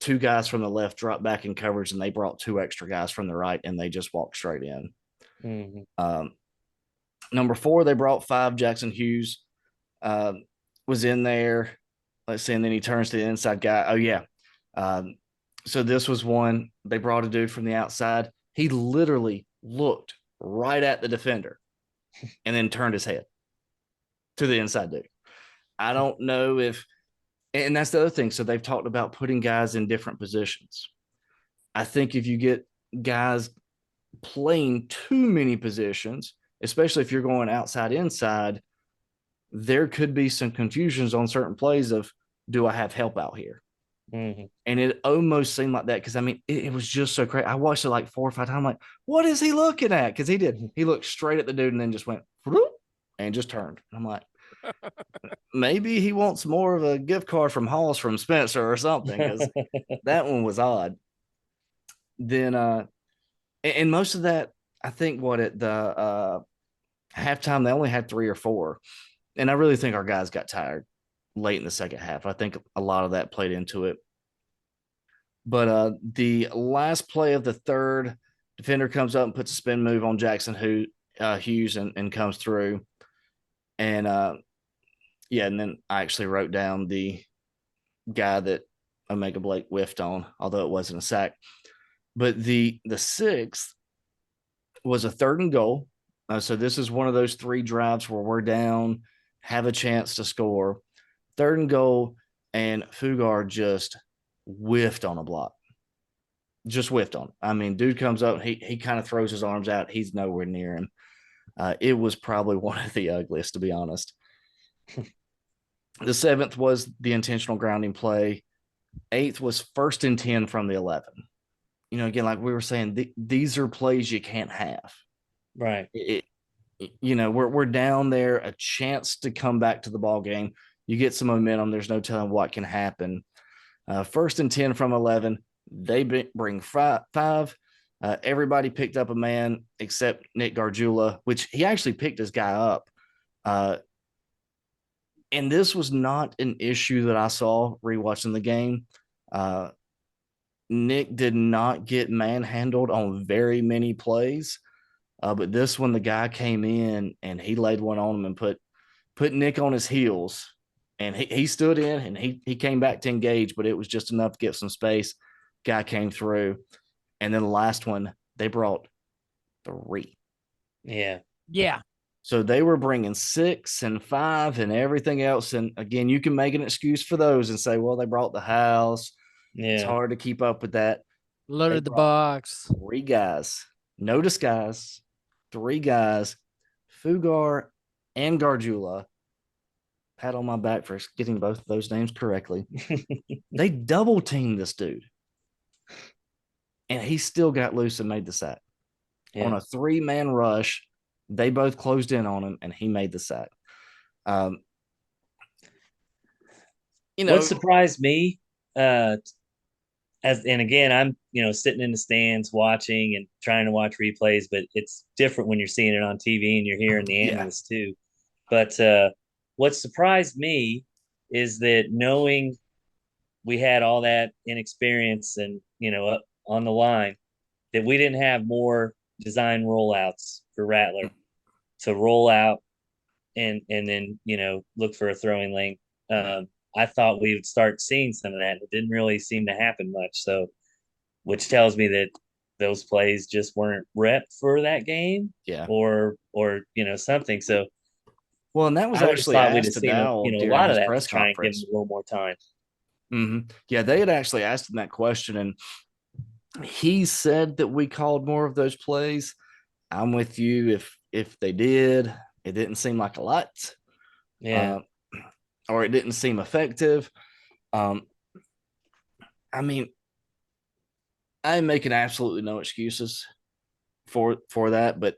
2 guys from the left dropped back in coverage, and they brought 2 extra guys from the right, and they just walked straight in. Number 4, they brought 5. Jackson Hughes was in there. Let's see, and then he turns to the inside guy. So this was one. They brought a dude from the outside. He literally looked right at the defender and then turned his head to the inside dude. I don't know if, and that's the other thing. So they've talked about putting guys in different positions. I think if you get guys playing too many positions, especially if you're going outside inside, there could be some confusions on certain plays of, do I have help out here? Mm-hmm. And it almost seemed like that because I mean, it was just so crazy. I watched it like 4 or 5 times. I'm like, what is he looking at? Because he did. He looked straight at the dude and then just went and just turned. And I'm like, maybe he wants more of a gift card from Halls from Spencer or something, because that one was odd. Then and most of that, I think what at the halftime they only had 3 or 4. And I really think our guys got tired late in the second half. I think a lot of that played into it. But the last play of the third, defender comes up and puts a spin move on Jackson Hughes and comes through. And yeah, and then I actually wrote down the guy that Omega Blake whiffed on, although it wasn't a sack. But the sixth was a 3rd and goal. So this is one of those 3 drives where we're down, have a chance to score. 3rd and goal, and Fugar just whiffed on a block. Just whiffed on. I mean, dude comes up, he kind of throws his arms out. He's nowhere near him. It was probably one of the ugliest, to be honest. The 7th was the intentional grounding play. 8th was 1st and 10 from the 11. You know, again, like we were saying, these are plays you can't have. Right. You know, we're down there, a chance to come back to the ball game. You get some momentum. There's no telling what can happen. 1st and 10 from 11. They bring five. Everybody picked up a man except Nick Gargiulo, which he actually picked his guy up. And this was not an issue that I saw rewatching the game. Nick did not get manhandled on very many plays. But this one, the guy came in and he laid one on him and put Nick on his heels. And he stood in and he came back to engage, but it was just enough to get some space. Guy came through. And then the last one, they brought 3. Yeah. Yeah. So they were bringing 6 and 5 and everything else. And again, you can make an excuse for those and say, well, they brought the house. Yeah. It's hard to keep up with that. Loaded the box. 3 guys, no disguise, 3 guys, Fugar and Gargiulo. Pat on my back for getting both of those names correctly. They double teamed this dude. And he still got loose and made the sack. On a 3-man rush, they both closed in on him, and he made the sack. You know, what surprised me, and again, I'm sitting in the stands watching and trying to watch replays, but it's different when you're seeing it on TV and you're hearing the analysts too. But what surprised me is that knowing we had all that inexperience and up on the line, that we didn't have more design rollouts for Rattler to roll out and then look for a throwing lane. I thought we would start seeing some of that. It didn't really seem to happen much. So, which tells me that those plays just weren't rep for that game. Yeah. Or something. So, well, and that was I actually thought we'd have asked to seen a lot of that press to try and give conference. him a little more time. Mm-hmm. Yeah, they had actually asked him that question, and he said that we called more of those plays. I'm with you. If they did, it didn't seem like a lot. Yeah. Or it didn't seem effective. I mean, I'm making absolutely no excuses for that, but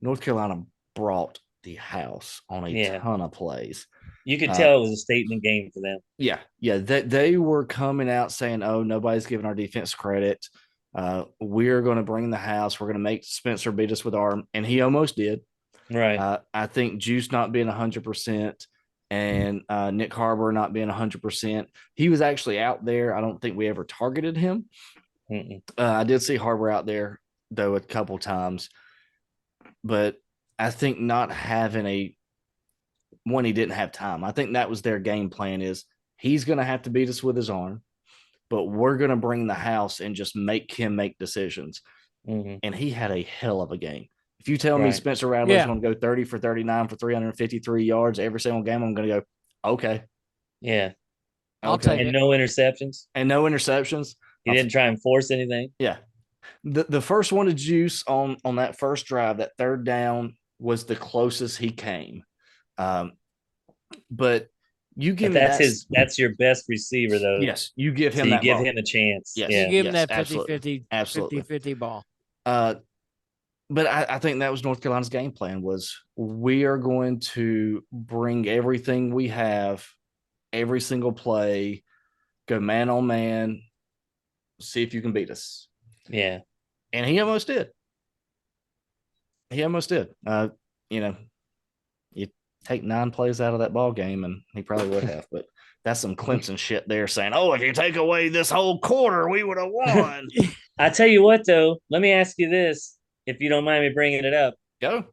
North Carolina brought the house on a ton of plays. You could tell it was a statement game for them. Yeah. They were coming out saying, "Oh, nobody's giving our defense credit. We're going to bring the house. We're going to make Spencer beat us with arm," and he almost did. Right. I think Juice not being 100% and Nick Harbor not being 100%. He was actually out there. I don't think we ever targeted him. I did see Harbor out there, though, a couple times. But I think not having he didn't have time. I think that was their game plan is he's going to have to beat us with his arm, but we're going to bring the house and just make him make decisions. And he had a hell of a game. If you tell me Right. Spencer Rattler's Yeah. going to go 30 for 39 for 353 yards every single game, I'm going to go, okay. Yeah. I'll Okay. take And it. no interceptions. And no interceptions. He didn't try and force anything. Yeah. The first one to Juice on that first drive, that third down, was the closest he came. But you give But me that's your best receiver though. yes, you give So him you that give ball. him a chance. Yes. You Yeah. give him Yes, that 50 absolutely. 50 50 ball. But I think that was North Carolina's game plan was we are going to bring everything we have, every single play, go man on man, see if you can beat us. Yeah. And he almost did. He almost did. You know, you take 9 plays out of that ball game, and he probably would have. But that's some Clemson shit there saying, "Oh, if you take away this whole quarter, we would have won." I tell you what, though, let me ask you this, if you don't mind me bringing it up. Go.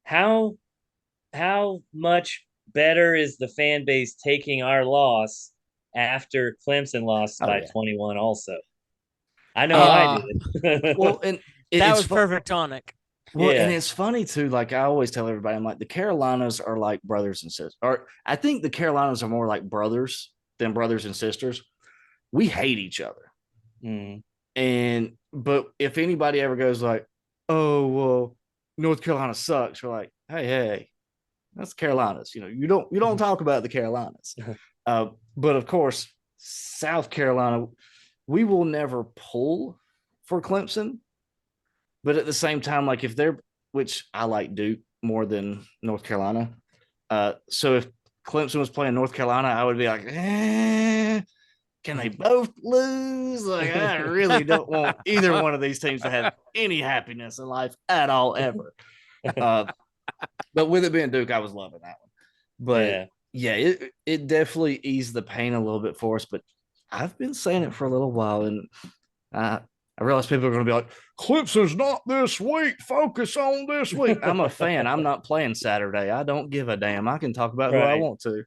How much better is the fan base taking our loss after Clemson lost by 21 also? I know I did. Well, and that was perfect tonic. Well, and it's funny too. Like I always tell everybody, I'm like, the Carolinas are like brothers and sisters. Or I think the Carolinas are more like brothers than brothers and sisters. We hate each other. But if anybody ever goes like, "Oh, well, North Carolina sucks," we're like, hey, that's Carolinas. You don't talk about the Carolinas. But of course, South Carolina, we will never pull for Clemson. But at the same time, like if they're, which I like Duke more than North Carolina. So if Clemson was playing North Carolina, I would be like, can they both lose? Like, I really don't want either one of these teams to have any happiness in life at all, ever. But with it being Duke, I was loving that one. But yeah, it definitely eased the pain a little bit for us. But I've been saying it for a little while, and I realize people are going to be like, Clemson's not this week. Focus on this week. I'm a fan. I'm not playing Saturday. I don't give a damn. I can talk about who I want to.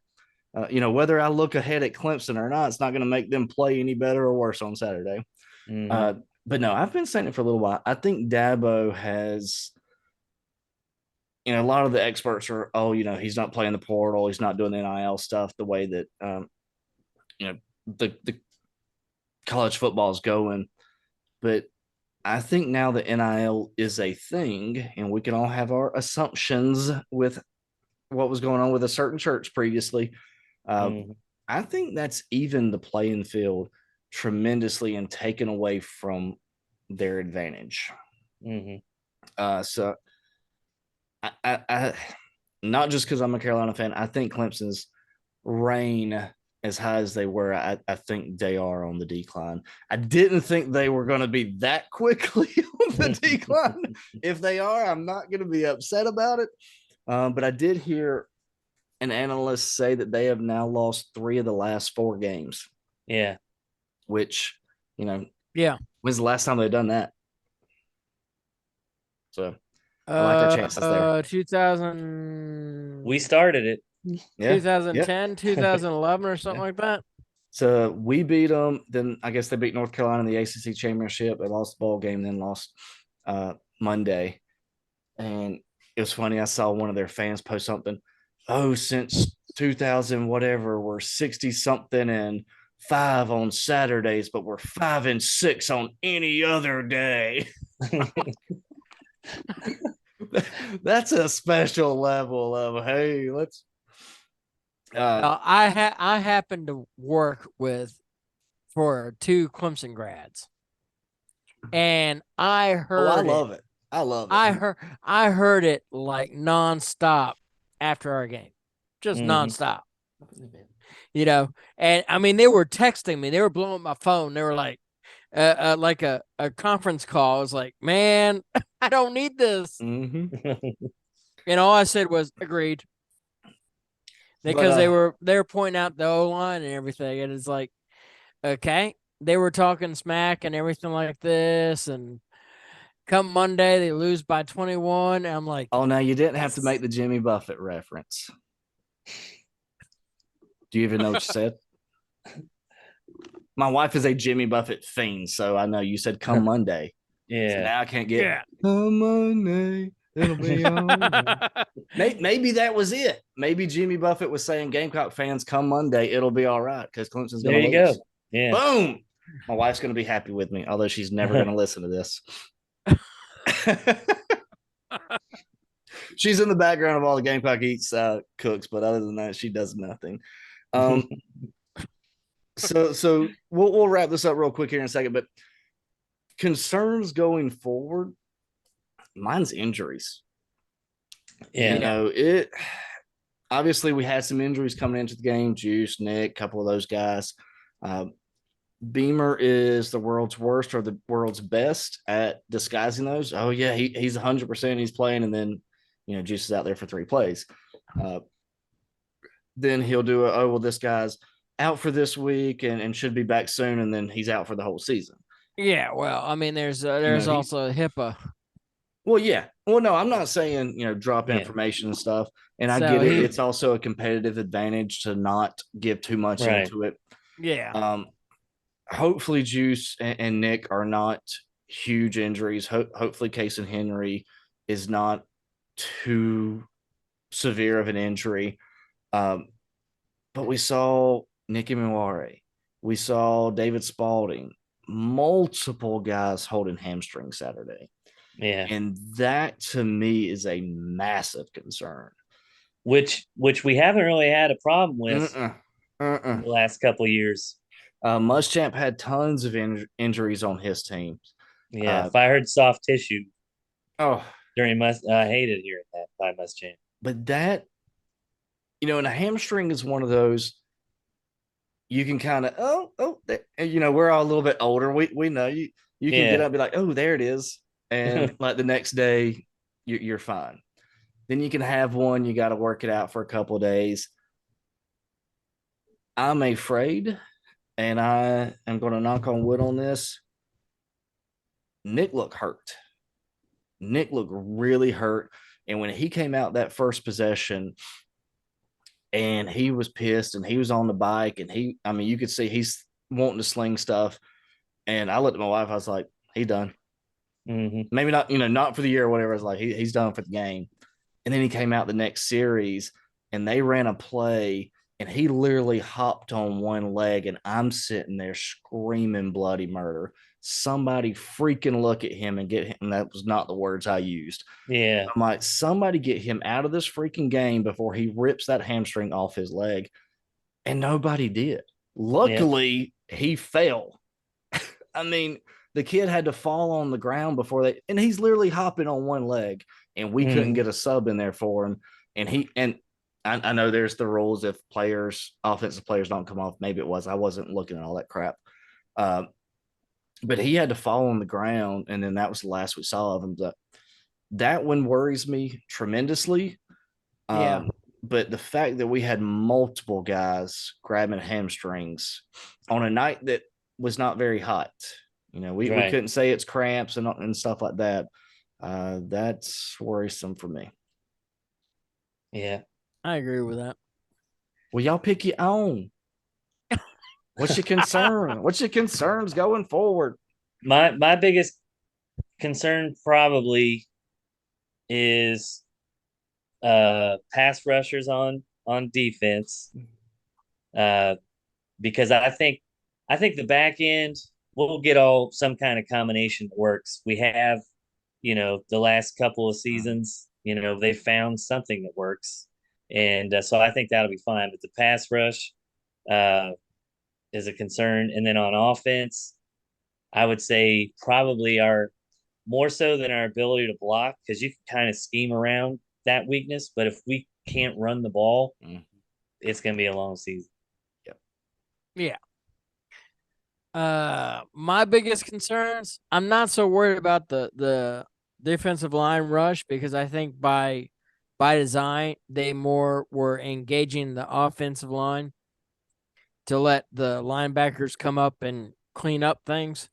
Whether I look ahead at Clemson or not, it's not going to make them play any better or worse on Saturday. But no, I've been saying it for a little while. I think Dabo has, a lot of the experts are, he's not playing the portal. He's not doing the NIL stuff the way that, the college football is going. But I think now that NIL is a thing, and we can all have our assumptions with what was going on with a certain church previously. I think that's even the playing field tremendously and taken away from their advantage. So I not just because I'm a Carolina fan, I think Clemson's reign, as high as they were, I think they are on the decline. I didn't think they were going to be that quickly on the decline. If they are, I'm not going to be upset about it. But I did hear an analyst say that they have now lost 3 of the last 4 games. Yeah. Which, when's the last time they've done that? So I like our chances there. 2000. We started it. 2010, 2011 or something like that. So we beat them. Then I guess they beat North Carolina in the ACC championship. They lost the ball game, then lost Monday. And it was funny. I saw one of their fans post something. Oh, since 2000, whatever, we're 60 something and 5 on Saturdays, but we're 5 and 6 on any other day. That's a special level of, hey, let's. I happened to work for 2 Clemson grads, and I heard. I love it. I love it. I heard it like nonstop after our game, just nonstop. And I mean, they were texting me. They were blowing up my phone. They were like a conference call. I was like, man, I don't need this. And all I said was agreed. Because they were pointing out the O-line and everything, and it's like, okay, they were talking smack and everything like this, and come Monday they lose by 21. And I'm like, oh, now you didn't have to make the Jimmy Buffett reference. Do you even know what you said? My wife is a Jimmy Buffett fiend, so I know you said come Monday. So Yeah. now I can't get Monday. It'll be on. Maybe that was it. Maybe Jimmy Buffett was saying, Gamecock fans, come Monday, it'll be all right because Clemson's going There to you go. lose. Yeah. Boom. My wife's going to be happy with me, although she's never going to listen to this. She's in the background of all the Gamecock Eats cooks, but other than that, she does nothing. So we'll wrap this up real quick here in a second, but concerns going forward, mine's injuries. Yeah. You know, it obviously we had some injuries coming into the game. Juice, Nick, a couple of those guys. Beamer is the world's worst or the world's best at disguising those. Oh yeah, he's 100%. He's playing, and then Juice is out there for 3 plays. Then he'll do this guy's out for this week and should be back soon, and then he's out for the whole season. Yeah, well, I mean, there's also HIPAA. Well, yeah. Well, no, I'm not saying drop information and stuff, and I get it. It's also a competitive advantage to not give too much into it. Yeah. Hopefully, Juice and Nick are not huge injuries. Hopefully, Case and Henry is not too severe of an injury. But we saw Nicky Miware. We saw David Spalding. Multiple guys holding hamstrings Saturday. Yeah. And that to me is a massive concern. Which we haven't really had a problem with in the last couple of years. Muschamp had tons of injuries on his team. Yeah, if I heard soft tissue during I hated hearing that by Muschamp. But that, and a hamstring is one of those you can kind of we're all a little bit older. We know you can get up and be like, oh, there it is, and like the next day you're fine. Then you can have one, you got to work it out for a couple of days. I'm afraid, and I am going to knock on wood on this. Nick looked hurt. Nick looked really hurt. And when he came out that first possession and he was pissed and he was on the bike and you could see he's wanting to sling stuff. And I looked at my wife, I was like, he done. Mm-hmm. Maybe not, not for the year or whatever. I was like, he's done for the game. And then he came out the next series and they ran a play and he literally hopped on one leg and I'm sitting there screaming bloody murder. Somebody freaking look at him and get him. And that was not the words I used. Yeah. I'm like, somebody get him out of this freaking game before he rips that hamstring off his leg. And nobody did. Luckily, he fell. I mean, the kid had to fall on the ground and he's literally hopping on one leg and we couldn't get a sub in there for him. And I know there's the rules if offensive players don't come off. Maybe it was, I wasn't looking at all that crap. But he had to fall on the ground. And then that was the last we saw of him. That one worries me tremendously. But the fact that we had multiple guys grabbing hamstrings on a night that was not very hot, we couldn't say it's cramps and stuff like that. That's worrisome for me. Yeah, I agree with that. Well, y'all pick your own. What's your concern? What's your concerns going forward? My biggest concern probably is pass rushers on defense. Because I think the back end we'll get some kind of combination that works. We have, the last couple of seasons, they found something that works. And so I think that'll be fine. But the pass rush is a concern. And then on offense, I would say probably more so than our ability to block, because you can kind of scheme around that weakness. But if we can't run the ball, it's going to be a long season. Yeah. My biggest concerns, I'm not so worried about the defensive line rush, because I think by design they more were engaging the offensive line to let the linebackers come up and clean up things.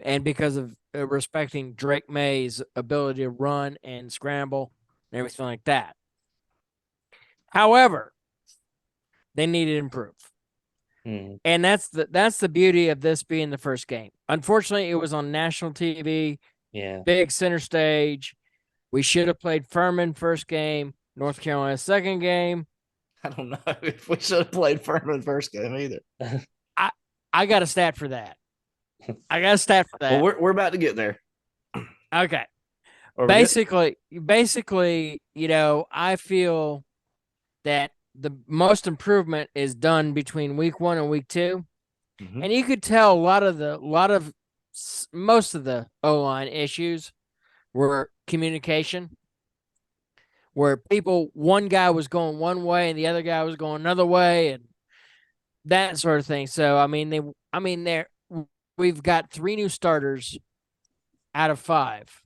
And because of respecting Drake May's ability to run and scramble and everything like that. However, they need to improve. And that's the beauty of this being the first game. Unfortunately, it was on national TV, big center stage. We should have played Furman first game, North Carolina second game. I don't know if we should have played Furman first game either. I got a stat for that. Well, we're about to get there. Okay. Basically, I feel that the most improvement is done between week 1 and week 2. Mm-hmm. And you could tell most of the O-line issues were communication, where one guy was going one way and the other guy was going another way, and that sort of thing. So, we've got 3 new starters out of 5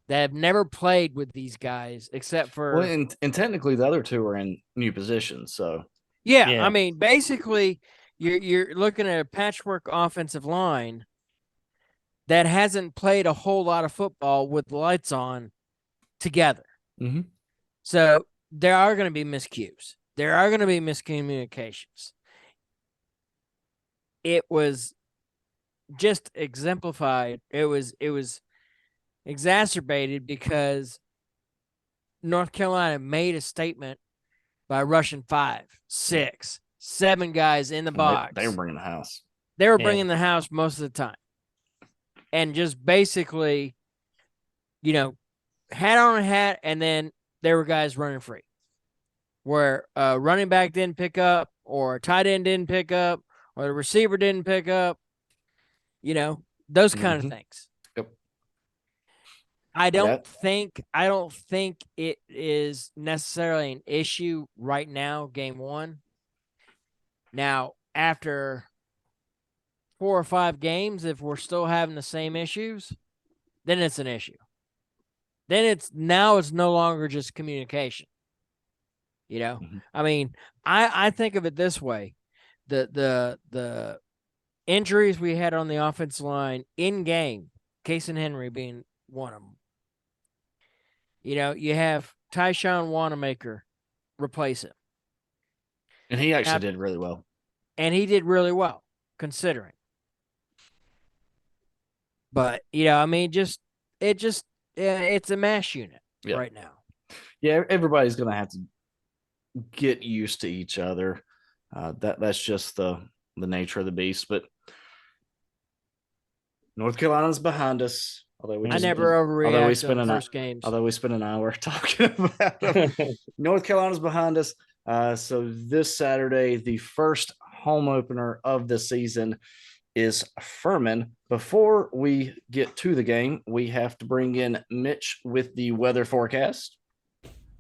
that have never played with these guys except for. Well, and technically the other 2 are in new positions. So, yeah. Basically, you're looking at a patchwork offensive line that hasn't played a whole lot of football with lights on together. Mm-hmm. So there are going to be miscues. There are going to be miscommunications. It was just exemplified. It was exacerbated because North Carolina made a statement by rushing 5, 6, 7 guys in the box. They were bringing the house. They were bringing the house most of the time. And just basically, hat on a hat, and then there were guys running free. Where a running back didn't pick up, or a tight end didn't pick up, or the receiver didn't pick up. Those kind of things. Yep. I don't think it is necessarily an issue right now, game 1. Now, after 4 or 5 games, if we're still having the same issues, then it's an issue. Then it's no longer just communication. I think of it this way: the injuries we had on the offensive line in game, Case and Henry being one of them. You have Tyshawn Wanamaker replace him. And he actually did really well. And he did really well, considering. But, it's a mash unit right now. Yeah, everybody's going to have to get used to each other. That's just the nature of the beast. But North Carolina's behind us. I never overreact on first games. Although we spent an hour talking about them. North Carolina's behind us. So this Saturday, the first home opener of the season is Furman. Before we get to the game, we have to bring in Mitch with the weather forecast.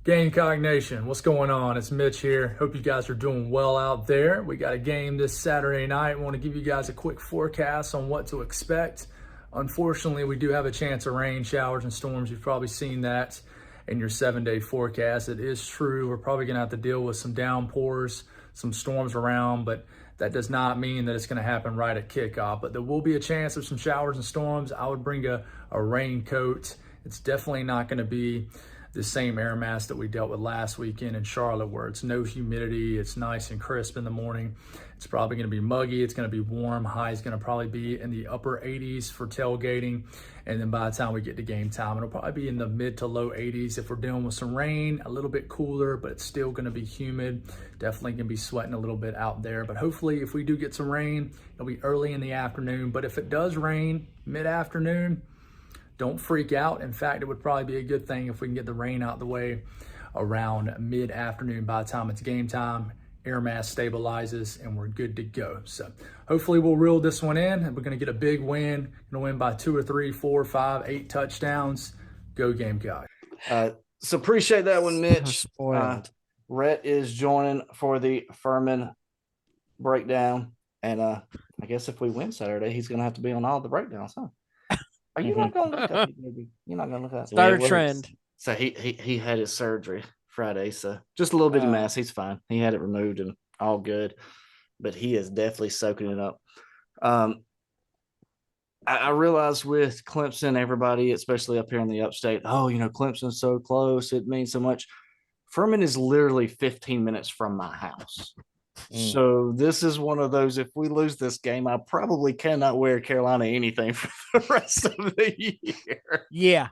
Gamecock Nation, what's going on? It's Mitch here. Hope you guys are doing well out there. We got a game this Saturday night. I want to give you guys a quick forecast on what to expect. Unfortunately, we do have a chance of rain, showers, and storms. You've probably seen that in your 7-day forecast. It is true. We're probably going to have to deal with some downpours, some storms around, but that does not mean that it's going to happen right at kickoff. But there will be a chance of some showers and storms. I would bring a raincoat. It's definitely not going to be the same air mass that we dealt with last weekend in Charlotte, where it's no humidity, it's nice and crisp in the morning. It's probably going to be muggy, it's going to be warm. High is going to probably be in the upper 80s for tailgating, and then by the time we get to game time, it'll probably be in the mid to low 80s. If we're dealing with some rain, a little bit cooler, but it's still going to be humid. Definitely going to be sweating a little bit out there, but hopefully if we do get some rain, it'll be early in the afternoon. But if it does rain mid-afternoon, don't freak out. In fact, it would probably be a good thing if we can get the rain out the way around mid-afternoon. By the time it's game time, air mass stabilizes and we're good to go. So hopefully we'll reel this one in and we're going to get a big win. Going to win by 2 or 3, 4, 5, 8 touchdowns. Go Gamecock. So appreciate that one, Mitch. Rhett is joining for the Furman breakdown. And I guess if we win Saturday, he's going to have to be on all the breakdowns, huh? Are you not going to look up? Maybe you're not going to look up. Start a trend. So he had his surgery Friday, so just a little bit of mass. He's fine. He had it removed and all good, but he is definitely soaking it up. I realize with Clemson, everybody, especially up here in the upstate, Clemson's so close, it means so much. Furman is literally 15 minutes from my house. So this is one of those. If we lose this game, I probably cannot wear Carolina anything for the rest of the year. Yeah.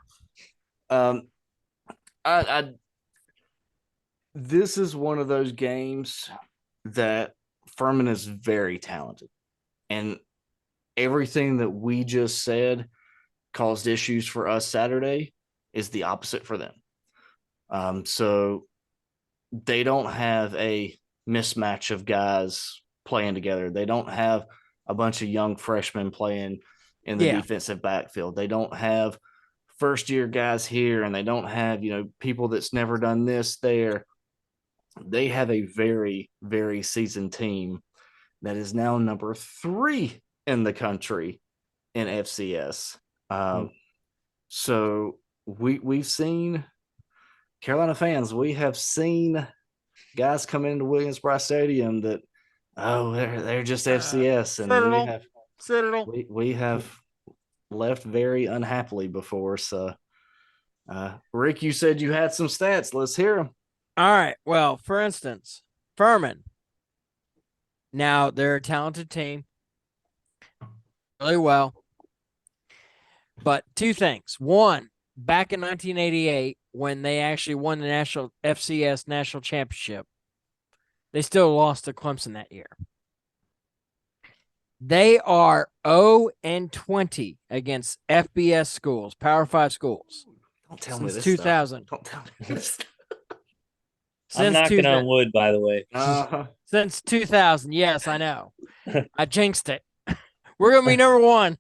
I this is one of those games that Furman is very talented, and everything that we just said caused issues for us Saturday is the opposite for them. So they don't have a mismatch of guys playing together. They don't have a bunch of young freshmen playing in the defensive backfield. They don't have first year guys here, and they don't have, people that's never done this there. They have a very, very seasoned team that is now number 3 in the country in FCS. So we've seen Carolina fans. We have seen guys come into Williams-Brice Stadium that they're just FCS, and we have left very unhappily before. So, Rick, you said you had some stats. Let's hear them. All right. Well, for instance, Furman. Now they're a talented team, really well. But 2 things. One, back in 1988, when they actually won the national FCS national championship, they still lost to Clemson that year. They are 0-20 against FBS schools, Power 5 schools. Don't tell me this 2000. Don't tell me this. I'm knocking on wood, by the way. Since 2000, yes, I know. I jinxed it. We're gonna be number 1.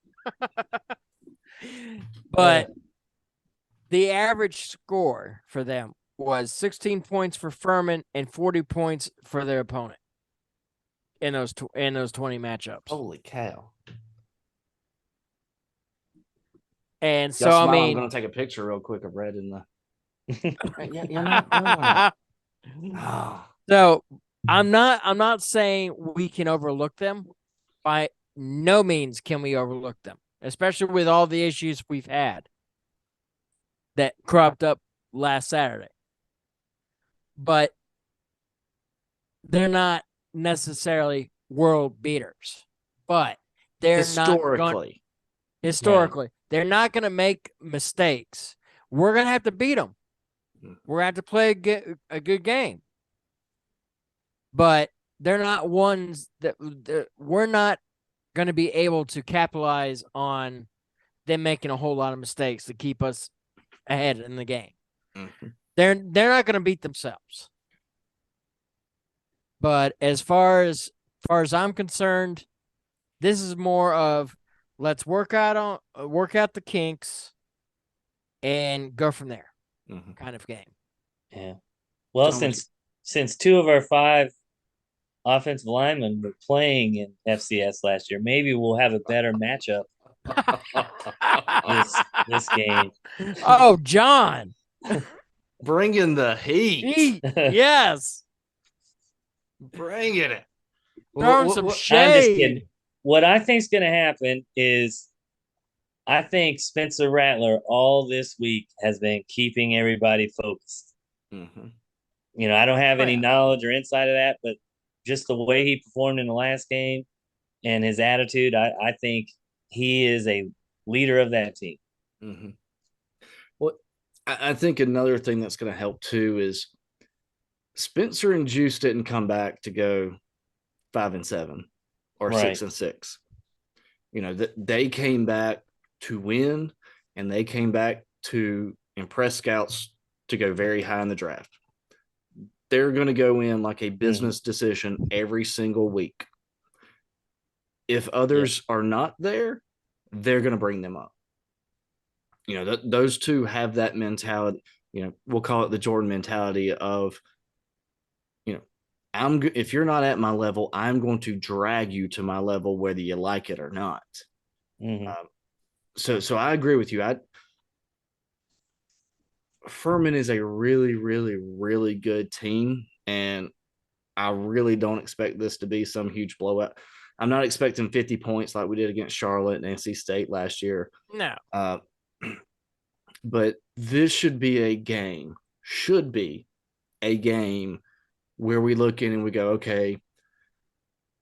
But the average score for them was 16 points for Furman and 40 points for their opponent in those 20 matchups. Holy cow. And so, I mean, I'm going to take a picture real quick of Red in the. So I'm not saying we can overlook them. By no means can we overlook them, especially with all the issues we've had that cropped up last Saturday. But they're not necessarily world beaters. But they're historically, they're not going to make mistakes. We're going to have to beat them. We're going to have to play a good game. But they're not ones that we're not going to be able to capitalize on them making a whole lot of mistakes to keep us ahead in the game. Mm-hmm. They're not going to beat themselves. But as far as I'm concerned, this is more of let's work out the kinks and go from there. Mm-hmm. Kind of game. Yeah. Well, since 2 of our 5 offensive linemen were playing in FCS last year, maybe we'll have a better matchup this game. Oh, John. Bringing the heat. Yes. Bringing it. Throwing some shade. I'm just kidding. What I think is going to happen is I think Spencer Rattler all this week has been keeping everybody focused. Mm-hmm. I don't have any knowledge or insight of that, but just the way he performed in the last game and his attitude, I think he is a leader of that team. Mm-hmm. Well, I think another thing that's going to help too is Spencer and Juice didn't come back to go 5-7 or 6-6. They came back to win, and they came back to impress scouts to go very high in the draft. They're going to go in like a business decision every single week. If others are not there, they're going to bring them up. Those two have that mentality. We'll call it the Jordan mentality of, if you're not at my level, I'm going to drag you to my level, whether you like it or not. Mm-hmm. So I agree with you. Furman is a really, really, really good team, and I really don't expect this to be some huge blowout. I'm not expecting 50 points like we did against Charlotte and NC State last year. No. But this should be a game where we look in and we go, okay,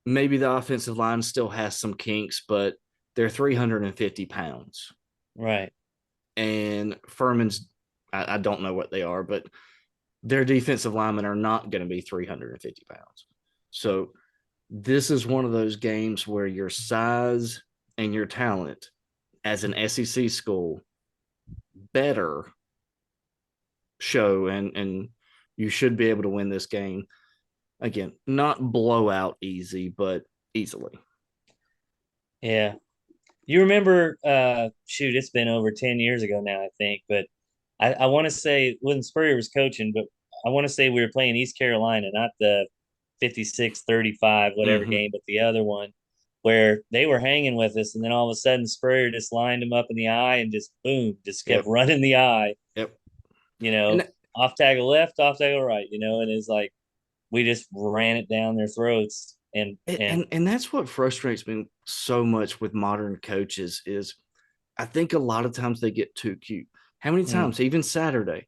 maybe the offensive line still has some kinks, but they're 350 pounds. Right. And Furman's, I don't know what they are, but their defensive linemen are not going to be 350 pounds. So this is one of those games where your size and your talent as an SEC school better show, and you should be able to win this game. Again, not blowout easy, but easily. Yeah. You remember, shoot, it's been over 10 years ago now, I think, but I want to say when Spurrier was coaching, but I want to say we were playing East Carolina, not the 56-35, whatever game, but the other one where they were hanging with us. And then all of a sudden Spurrier just lined them up in the eye and just boom, just kept running the eye, off tackle left, off tackle right, and it's like, we just ran it down their throats. And that's what frustrates me so much with modern coaches is I think a lot of times they get too cute. How many times, even Saturday,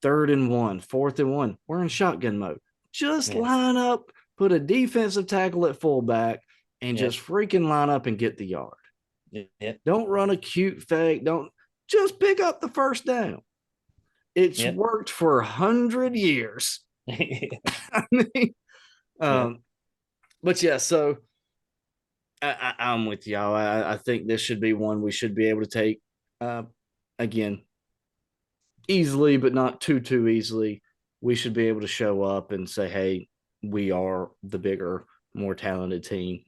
3rd and 1, 4th and 1, we're in shotgun mode. Just line up, put a defensive tackle at fullback, and just freaking line up and get the yard. Don't run a cute fake. Don't just pick up the first down. It's worked for 100 years. I mean, but yeah, so I'm with y'all. I think this should be one we should be able to take again easily, but not too easily. We should be able to show up and say, hey, we are the bigger, more talented team.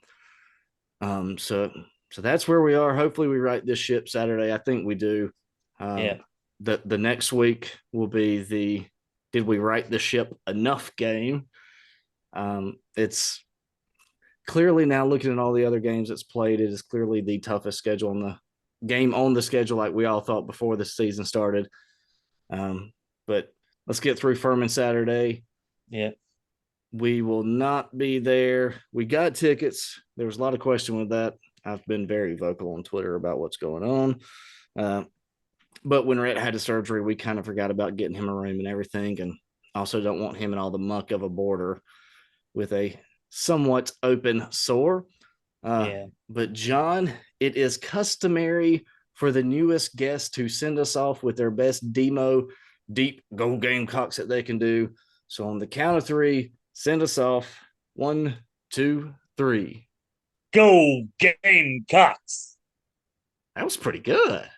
So that's where we are. Hopefully we right this ship Saturday. I think we do. The next week will be the did we right the ship enough game. It's clearly, now looking at all the other games that's played, it is clearly the toughest schedule on the game on the schedule, like we all thought before the season started. But let's get through Furman Saturday. Yeah. We will not be there. We got tickets. There was a lot of question with that. I've been very vocal on Twitter about what's going on. But when Rhett had his surgery, we kind of forgot about getting him a room and everything, and also don't want him in all the muck of a border with a somewhat open sore. But John, it is customary for the newest guest to send us off with their best demo deep go Gamecocks that they can do. So on the count of 3, send us off. 1, 2, 3. Go Gamecocks. That was pretty good.